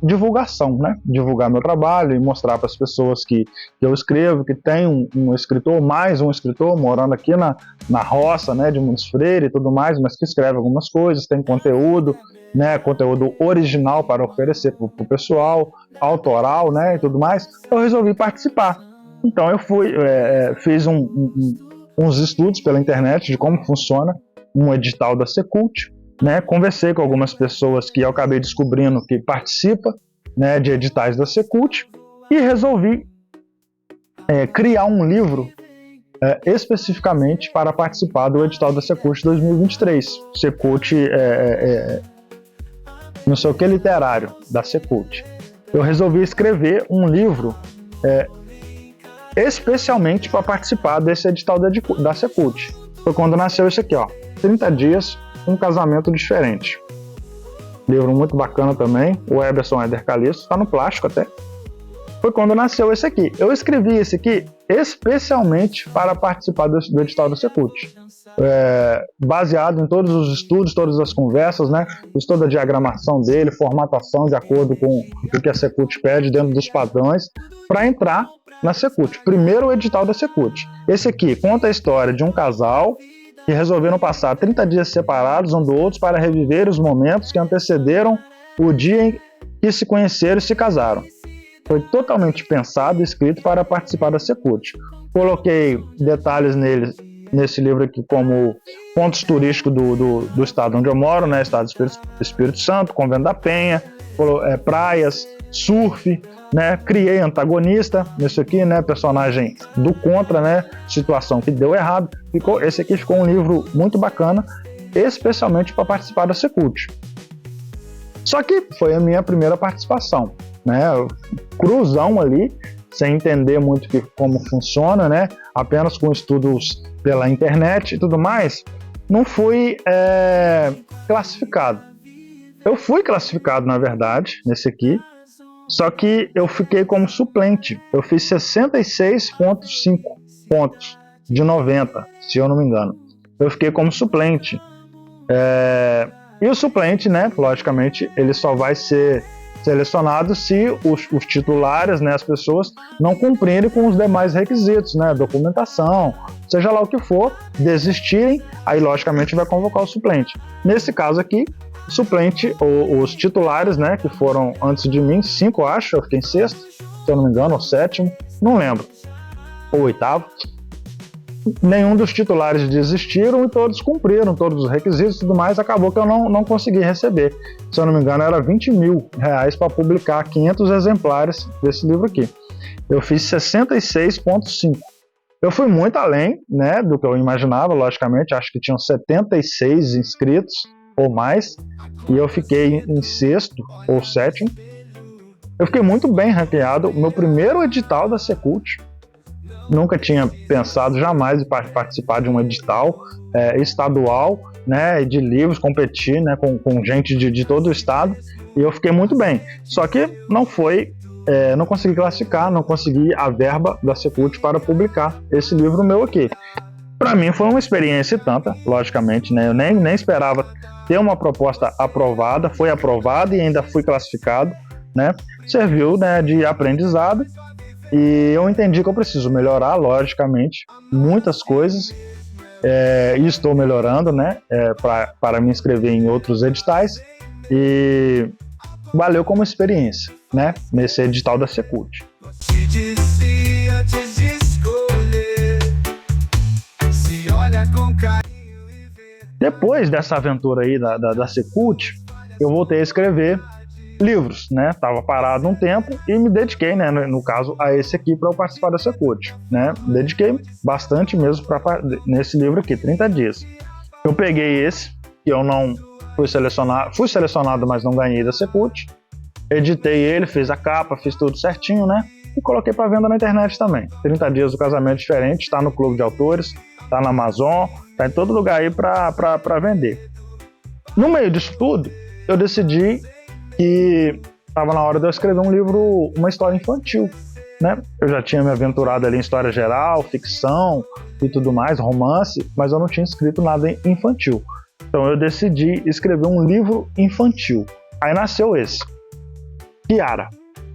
divulgação, né? Divulgar meu trabalho e mostrar para as pessoas que eu escrevo, que tem um escritor, mais um escritor morando aqui na roça, né, de Muniz Freire e tudo mais, mas que escreve algumas coisas, tem conteúdo, né, conteúdo original para oferecer para o pessoal, autoral, né, e tudo mais. Eu resolvi participar. Então eu fiz uns estudos pela internet de como funciona um edital da Secult, né, conversei com algumas pessoas que eu acabei descobrindo que participam, né, de editais da Secult, e resolvi criar um livro especificamente para participar do edital da Secult 2023. Secult não sei o que literário da Secult. Eu resolvi escrever um livro especialmente para participar desse edital da Secult. Foi quando nasceu esse aqui, ó, 30 dias, um casamento diferente. Livro muito bacana também, o Eberson Eder Calixto, está no plástico até. Foi quando nasceu esse aqui. Eu escrevi esse aqui especialmente para participar do edital da Secult. Baseado em todos os estudos, todas as conversas, né? Fiz toda a diagramação dele, formatação de acordo com o que a Secult pede dentro dos padrões, para entrar na Secult. Primeiro edital da Secult. Esse aqui conta a história de um casal que resolveram passar 30 dias separados um do outro para reviver os momentos que antecederam o dia em que se conheceram e se casaram. Foi totalmente pensado e escrito para participar da Secult. Coloquei detalhes nesse livro aqui, como pontos turísticos do estado onde eu moro, né, estado do Espírito Santo, Convento da Penha, praias, surf, né, criei antagonista nesse aqui, né, personagem do contra, né, situação que deu errado. Esse aqui ficou um livro muito bacana, especialmente para participar da Secult. Só que foi a minha primeira participação, né, cruzão ali, sem entender muito como funciona, né, apenas com estudos pela internet e tudo mais, não fui classificado. Eu fui classificado, na verdade, nesse aqui, só que eu fiquei como suplente. Eu fiz 66,5 pontos de 90, se eu não me engano. Eu fiquei como suplente. E o suplente, né, logicamente, ele só vai ser selecionado se os titulares, né, as pessoas, não cumprirem com os demais requisitos, né, documentação, seja lá o que for, desistirem, aí logicamente vai convocar o suplente. Nesse caso aqui, suplente, os titulares, né, que foram antes de mim, 5, acho, eu fiquei em 6º, se eu não me engano, ou 7º, não lembro, ou 8º, nenhum dos titulares desistiram e todos cumpriram todos os requisitos e tudo mais. Acabou que eu não consegui receber, se eu não me engano era R$20 mil para publicar 500 exemplares desse livro aqui. Eu fiz 66,5. Eu fui muito além, né, do que eu imaginava, logicamente, acho que tinham 76 inscritos ou mais, e eu fiquei em 6º ou 7º. Eu fiquei muito bem ranqueado, meu primeiro edital da Secult. Nunca tinha pensado jamais em participar de um edital estadual, né, de livros, competir, né, com gente de todo o estado, e eu fiquei muito bem. Só que não foi não consegui classificar, não consegui a verba da Secult para publicar esse livro meu aqui. Para mim foi uma experiência e tanta, logicamente, né? Eu nem esperava ter uma proposta aprovada, foi aprovada e ainda fui classificado, né? Serviu, né, de aprendizado, e eu entendi que eu preciso melhorar, logicamente, muitas coisas, e estou melhorando, né, para me inscrever em outros editais, e valeu como experiência, né, nesse edital da Secult. Depois dessa aventura aí da Secult, eu voltei a escrever livros, né? Tava parado um tempo e me dediquei, né, no caso, a esse aqui para eu participar da Secult, né? Dediquei bastante mesmo nesse livro aqui, 30 dias. Eu peguei esse, que eu não fui selecionado, mas não ganhei da Secult. Editei ele, fiz a capa, fiz tudo certinho, né? E coloquei para venda na internet também. 30 dias do casamento diferente, está no Clube de Autores, está na Amazon, está em todo lugar aí para vender. No meio disso tudo, eu decidi que estava na hora de eu escrever um livro, uma história infantil, né? Eu já tinha me aventurado ali em história geral, ficção e tudo mais, romance, mas eu não tinha escrito nada infantil. Então eu decidi escrever um livro infantil. Aí nasceu esse, Kiara,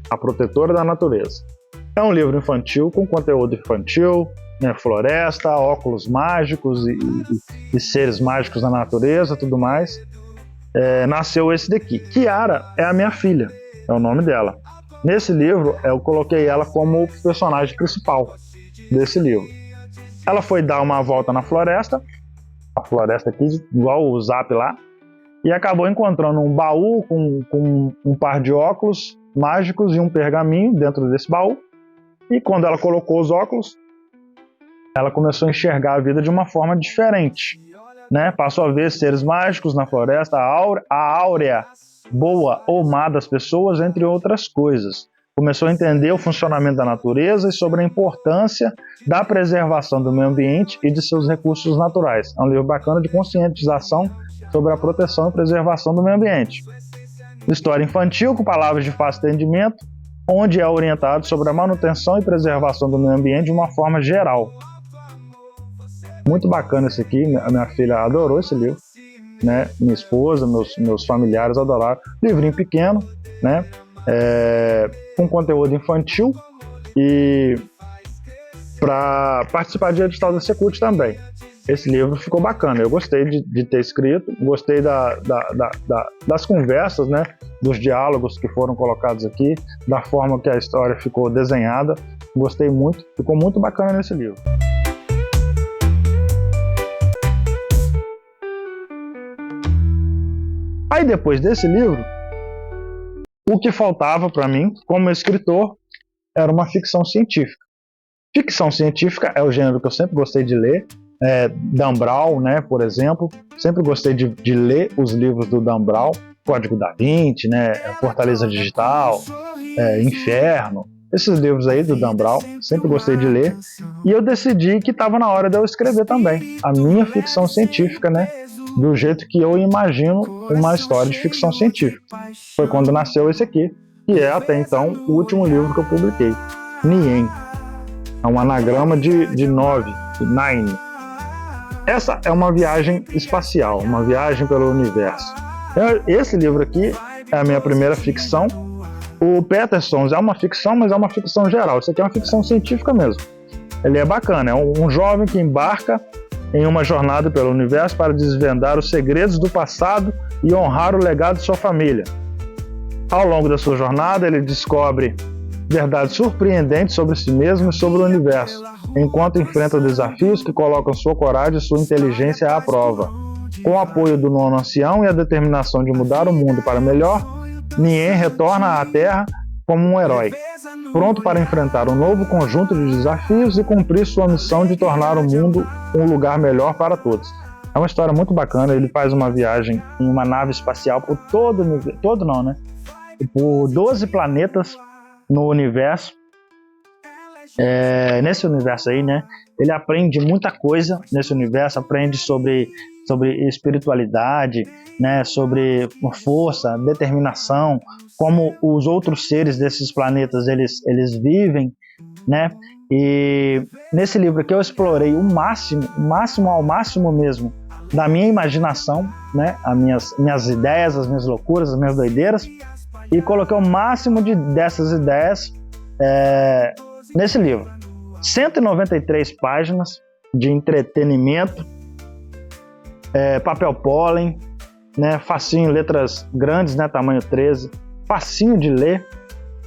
a Protetora da Natureza. É um livro infantil com conteúdo infantil, né, floresta, óculos mágicos e seres mágicos da natureza, tudo mais. Nasceu esse daqui. Kiara é a minha filha, é o nome dela. Nesse livro, eu coloquei ela como personagem principal desse livro. Ela foi dar uma volta na floresta, a floresta aqui, igual o Zap lá, e acabou encontrando um baú com um par de óculos mágicos e um pergaminho dentro desse baú. E quando ela colocou os óculos, ela começou a enxergar a vida de uma forma diferente, né? Passou a ver seres mágicos na floresta, a áurea boa ou má das pessoas, entre outras coisas. Começou a entender o funcionamento da natureza e sobre a importância da preservação do meio ambiente e de seus recursos naturais. É um livro bacana de conscientização sobre a proteção e preservação do meio ambiente. História infantil com palavras de fácil entendimento, onde é orientado sobre a manutenção e preservação do meio ambiente de uma forma geral. Muito bacana esse aqui, a minha filha adorou esse livro, né? Minha esposa, meus familiares adoraram. Livrinho pequeno, né? Com conteúdo infantil e para participar de edital da Secult também. Esse livro ficou bacana, eu gostei de ter escrito, gostei das conversas, né? Dos diálogos que foram colocados aqui, da forma que a história ficou desenhada, gostei muito, ficou muito bacana nesse livro. Aí depois desse livro, o que faltava para mim, como escritor, era uma ficção científica. Ficção científica é o gênero que eu sempre gostei de ler, Dan Brown, né, por exemplo, sempre gostei de ler os livros do Dan Brown, Código da Vinci, né, Fortaleza Digital, Inferno, esses livros aí do Dan Brown, sempre gostei de ler, e eu decidi que estava na hora de eu escrever também a minha ficção científica, né, do jeito que eu imagino uma história de ficção científica. Foi quando nasceu esse aqui, que é até então o último livro que eu publiquei, Nien. É um anagrama de 9, Nine. Essa é uma viagem espacial, uma viagem pelo universo. Esse livro aqui é a minha primeira ficção. O Peterson's é uma ficção, mas é uma ficção geral. Isso aqui é uma ficção científica mesmo. Ele é bacana, é um jovem que embarca em uma jornada pelo universo para desvendar os segredos do passado e honrar o legado de sua família. Ao longo da sua jornada, ele descobre verdades surpreendentes sobre si mesmo e sobre o universo, enquanto enfrenta desafios que colocam sua coragem e sua inteligência à prova. Com o apoio do nono ancião e a determinação de mudar o mundo para melhor, Nien retorna à Terra como um herói, pronto para enfrentar um novo conjunto de desafios e cumprir sua missão de tornar o mundo um lugar melhor para todos. É uma história muito bacana, ele faz uma viagem em uma nave espacial por por 12 planetas no universo. Nesse universo aí, né, ele aprende muita coisa nesse universo, aprende sobre sobre espiritualidade, né, sobre força, determinação, como os outros seres desses planetas eles vivem, né? E nesse livro aqui eu explorei ao máximo mesmo da minha imaginação, né, as minhas ideias, as minhas loucuras, as minhas doideiras, e coloquei o máximo dessas ideias nesse livro. 193 páginas de entretenimento, papel pólen, né, facinho, letras grandes, né, tamanho 13, facinho de ler,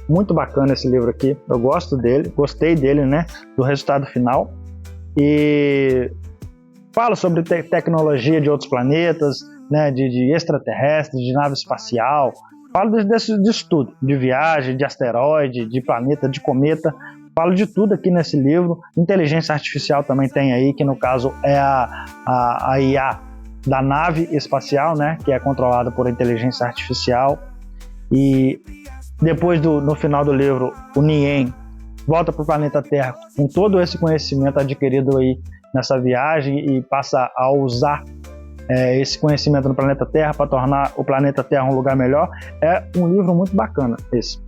muito bacana esse livro aqui, eu gostei dele, né, do resultado final, e fala sobre tecnologia de outros planetas, né, de extraterrestres, de nave espacial, fala disso tudo, de viagem, de asteroide, de planeta, de cometa, falo de tudo aqui nesse livro. Inteligência artificial também tem aí, que no caso é a IA da nave espacial, né, que é controlada por inteligência artificial. E depois no final do livro, o Nien volta para o planeta Terra com todo esse conhecimento adquirido aí nessa viagem e passa a usar esse conhecimento no planeta Terra para tornar o planeta Terra um lugar melhor. É um livro muito bacana esse.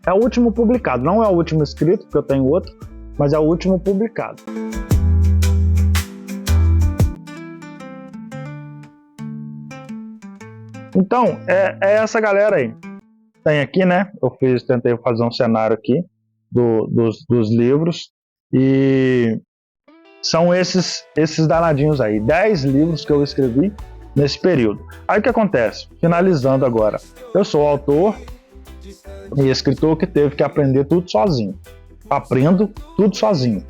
É o último publicado, não é o último escrito, porque eu tenho outro, mas é o último publicado. Então, é essa galera aí. Tem aqui, né? Eu tentei fazer um cenário aqui dos livros, e são esses danadinhos aí. 10 livros que eu escrevi nesse período. Aí o que acontece? Finalizando agora. Eu sou autor e escritor que teve que aprender tudo sozinho. Aprendo tudo sozinho.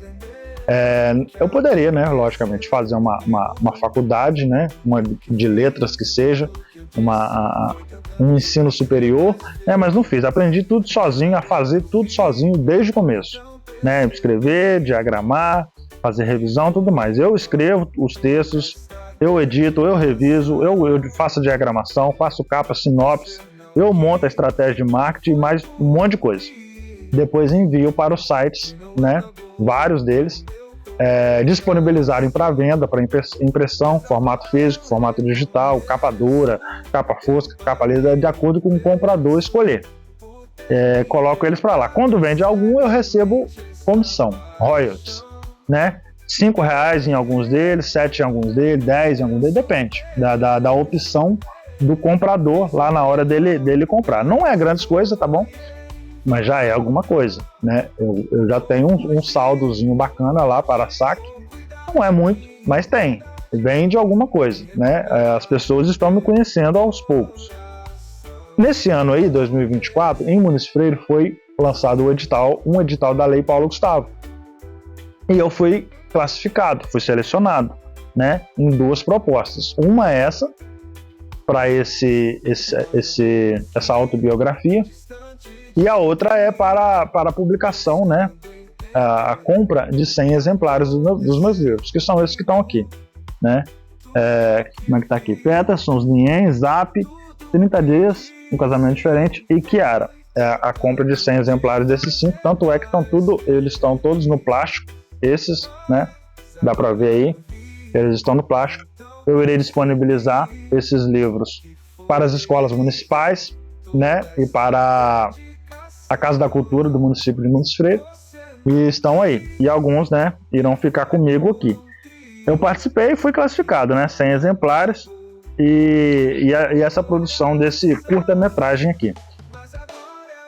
Eu poderia, né, logicamente, fazer uma faculdade, né, uma de letras que seja, um ensino superior, mas não fiz. Aprendi tudo sozinho, a fazer tudo sozinho desde o começo, né, escrever, diagramar, fazer revisão, tudo mais. Eu escrevo os textos, eu edito, eu reviso, eu faço diagramação, faço capa, sinopse, eu monto a estratégia de marketing e mais um monte de coisa. Depois envio para os sites, né, vários deles, disponibilizarem para venda, para impressão, formato físico, formato digital, capa dura, capa fosca, capa lisa, de acordo com o comprador escolher. Coloco eles para lá. Quando vende algum, eu recebo comissão, royalties, né? R$5 em alguns deles, 7 em alguns deles, 10 em alguns deles, depende da opção do comprador lá na hora dele comprar. Não é grandes coisas, tá bom? Mas já é alguma coisa, né? Eu já tenho um saldozinho bacana lá para saque. Não é muito, mas tem. Vende alguma coisa, né? As pessoas estão me conhecendo aos poucos. Nesse ano aí, 2024, em Muniz Freire foi lançado um edital da Lei Paulo Gustavo. E eu fui classificado, fui selecionado, né, em 2 propostas. Uma é essa, para essa autobiografia, e a outra é para a publicação, né, a compra de 100 exemplares dos meus livros, que são esses que estão aqui, né? Como é que tá aqui? Petersons, Nien, Zap, 30 dias, um casamento diferente e Kiara. A compra de 100 exemplares desses 5, tanto é que eles estão todos no plástico, esses, né? Dá para ver aí, eles estão no plástico. Eu irei disponibilizar esses livros para as escolas municipais, né? E para a Casa da Cultura do município de Muniz Freire, e estão aí. E alguns, né, irão ficar comigo aqui. Eu participei e fui classificado, né? 100 exemplares e essa produção desse curta-metragem aqui.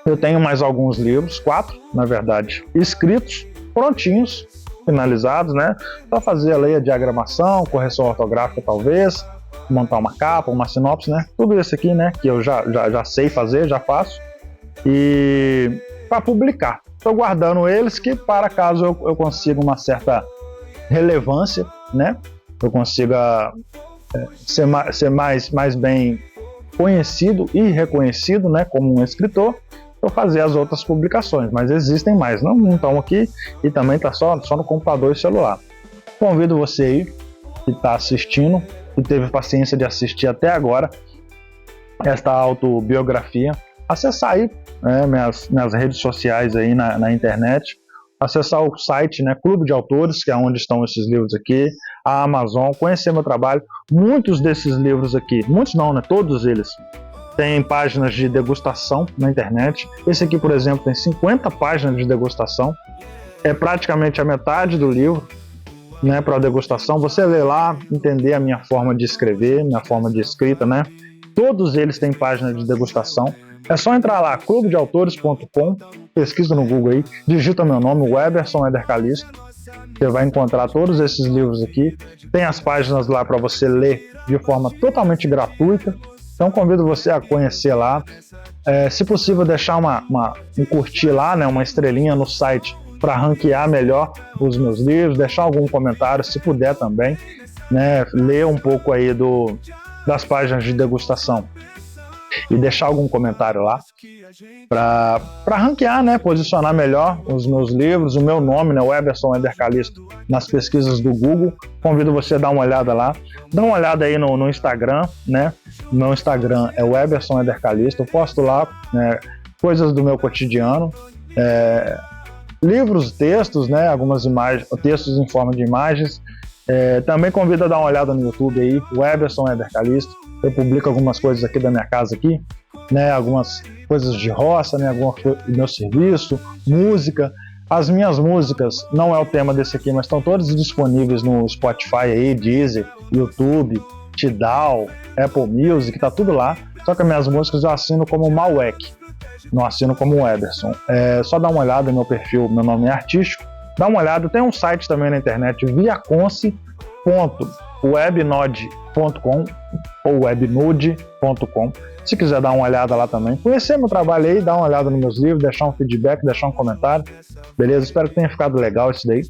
Eu tenho mais alguns livros, 4, na verdade, escritos, prontinhos, finalizados, né? Só fazer ali a diagramação, correção ortográfica talvez, montar uma capa, uma sinopse, né? Tudo isso aqui, né? Que eu já sei fazer, já faço. E para publicar. Estou guardando eles que para caso eu consiga uma certa relevância, né? Eu consiga ser mais bem conhecido e reconhecido, né? Como um escritor, eu fazer as outras publicações, mas existem mais, não estão aqui e também está só no computador e celular. Convido você aí que está assistindo, que teve paciência de assistir até agora esta autobiografia, acessar aí, né, minhas redes sociais aí na internet, acessar o site, né, Clube de Autores, que é onde estão esses livros aqui, a Amazon, conhecer meu trabalho. Muitos desses livros aqui, muitos não, né? Todos eles têm páginas de degustação na internet. Esse aqui, por exemplo, tem 50 páginas de degustação. É praticamente a metade do livro, né, para a degustação. Você lê lá, entender a minha forma de escrever, minha forma de escrita, né? Todos eles têm página de degustação. É só entrar lá, clubedeautores.com, pesquisa no Google aí, digita meu nome, Weberson Éder Calisto. Você vai encontrar todos esses livros aqui. Tem as páginas lá para você ler de forma totalmente gratuita. Então convido você a conhecer lá. Se possível, deixar um curtir lá, né, uma estrelinha no site para ranquear melhor os meus livros, deixar algum comentário, se puder também, né, ler um pouco aí das páginas de degustação e deixar algum comentário lá para ranquear, né, posicionar melhor os meus livros, o meu nome, né, Weberson Éder Calisto, nas pesquisas do Google. Convido você a dar uma olhada lá, dá uma olhada aí no Instagram, né, meu Instagram é Weberson Éder Calisto, eu posto lá, né, coisas do meu cotidiano, livros, textos, né, algumas imagens, textos em forma de imagens. Também convido a dar uma olhada no YouTube aí, Weberson Éder Calisto. Eu publico algumas coisas aqui da minha casa aqui, né, algumas coisas de roça, né, do meu serviço, música. As minhas músicas, não é o tema desse aqui, mas estão todas disponíveis no Spotify aí, Deezer, YouTube, Tidal, Apple Music, tá tudo lá. Só que as minhas músicas eu assino como Malwek, não assino como Weberson. Só dá uma olhada no meu perfil, meu nome é artístico. Dá uma olhada, tem um site também na internet, viaconce.webnode.com ou webnode.com. Se quiser dar uma olhada lá também, conhecer meu trabalho aí, dar uma olhada nos meus livros, deixar um feedback, deixar um comentário, beleza? Espero que tenha ficado legal isso daí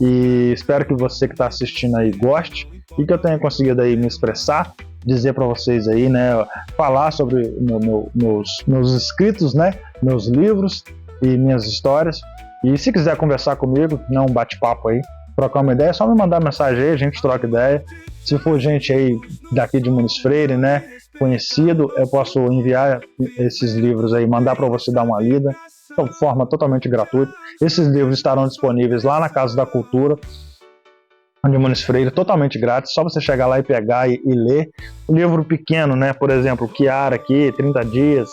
e espero que você que está assistindo aí goste e que eu tenha conseguido aí me expressar, dizer para vocês aí, né, falar sobre meus escritos, né, meus livros e minhas histórias. E se quiser conversar comigo, né, um bate-papo aí, trocar uma ideia, é só me mandar mensagem aí, a gente troca ideia. Se for gente aí daqui de Muniz Freire, né, conhecido, eu posso enviar esses livros aí, mandar para você dar uma lida, de forma totalmente gratuita. Esses livros estarão disponíveis lá na Casa da Cultura de Muniz Freire, totalmente grátis, só você chegar lá e pegar e ler. Um livro pequeno, né, por exemplo, Kiara aqui, 30 dias,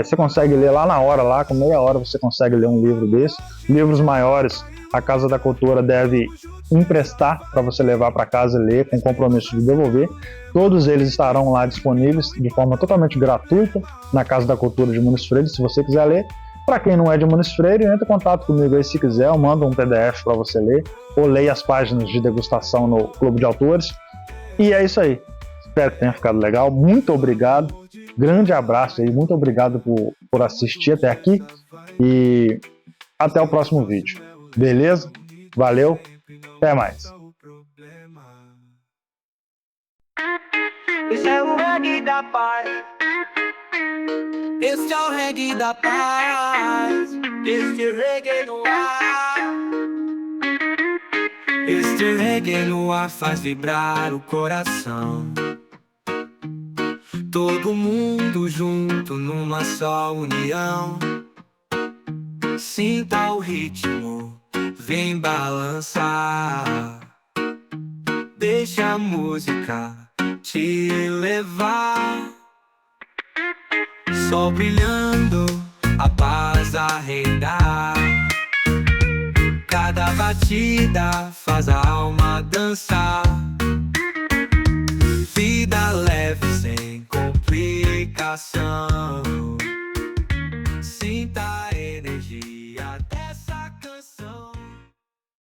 você consegue ler lá na hora, lá com meia hora você consegue ler um livro desse. Livros maiores, a Casa da Cultura deve emprestar para você levar para casa e ler, com compromisso de devolver. Todos eles estarão lá disponíveis de forma totalmente gratuita na Casa da Cultura de Muniz Freire, se você quiser ler. Para quem não é de Muniz Freire, entre em contato comigo aí se quiser, eu mando um PDF para você ler, ou leia as páginas de degustação no Clube de Autores. E é isso aí. Espero que tenha ficado legal. Muito obrigado. Grande abraço aí. Muito obrigado por assistir até aqui. E até o próximo vídeo. Beleza? Valeu. Até mais. Esse é o reggae da paz. Esse é o reggae da paz. Este reggae no ar. Este reggae no ar faz vibrar o coração. Todo mundo junto numa só união. Sinta o ritmo, vem balançar. Deixa a música te levar. Sol brilhando, a paz a reinar. Cada batida faz a alma dançar.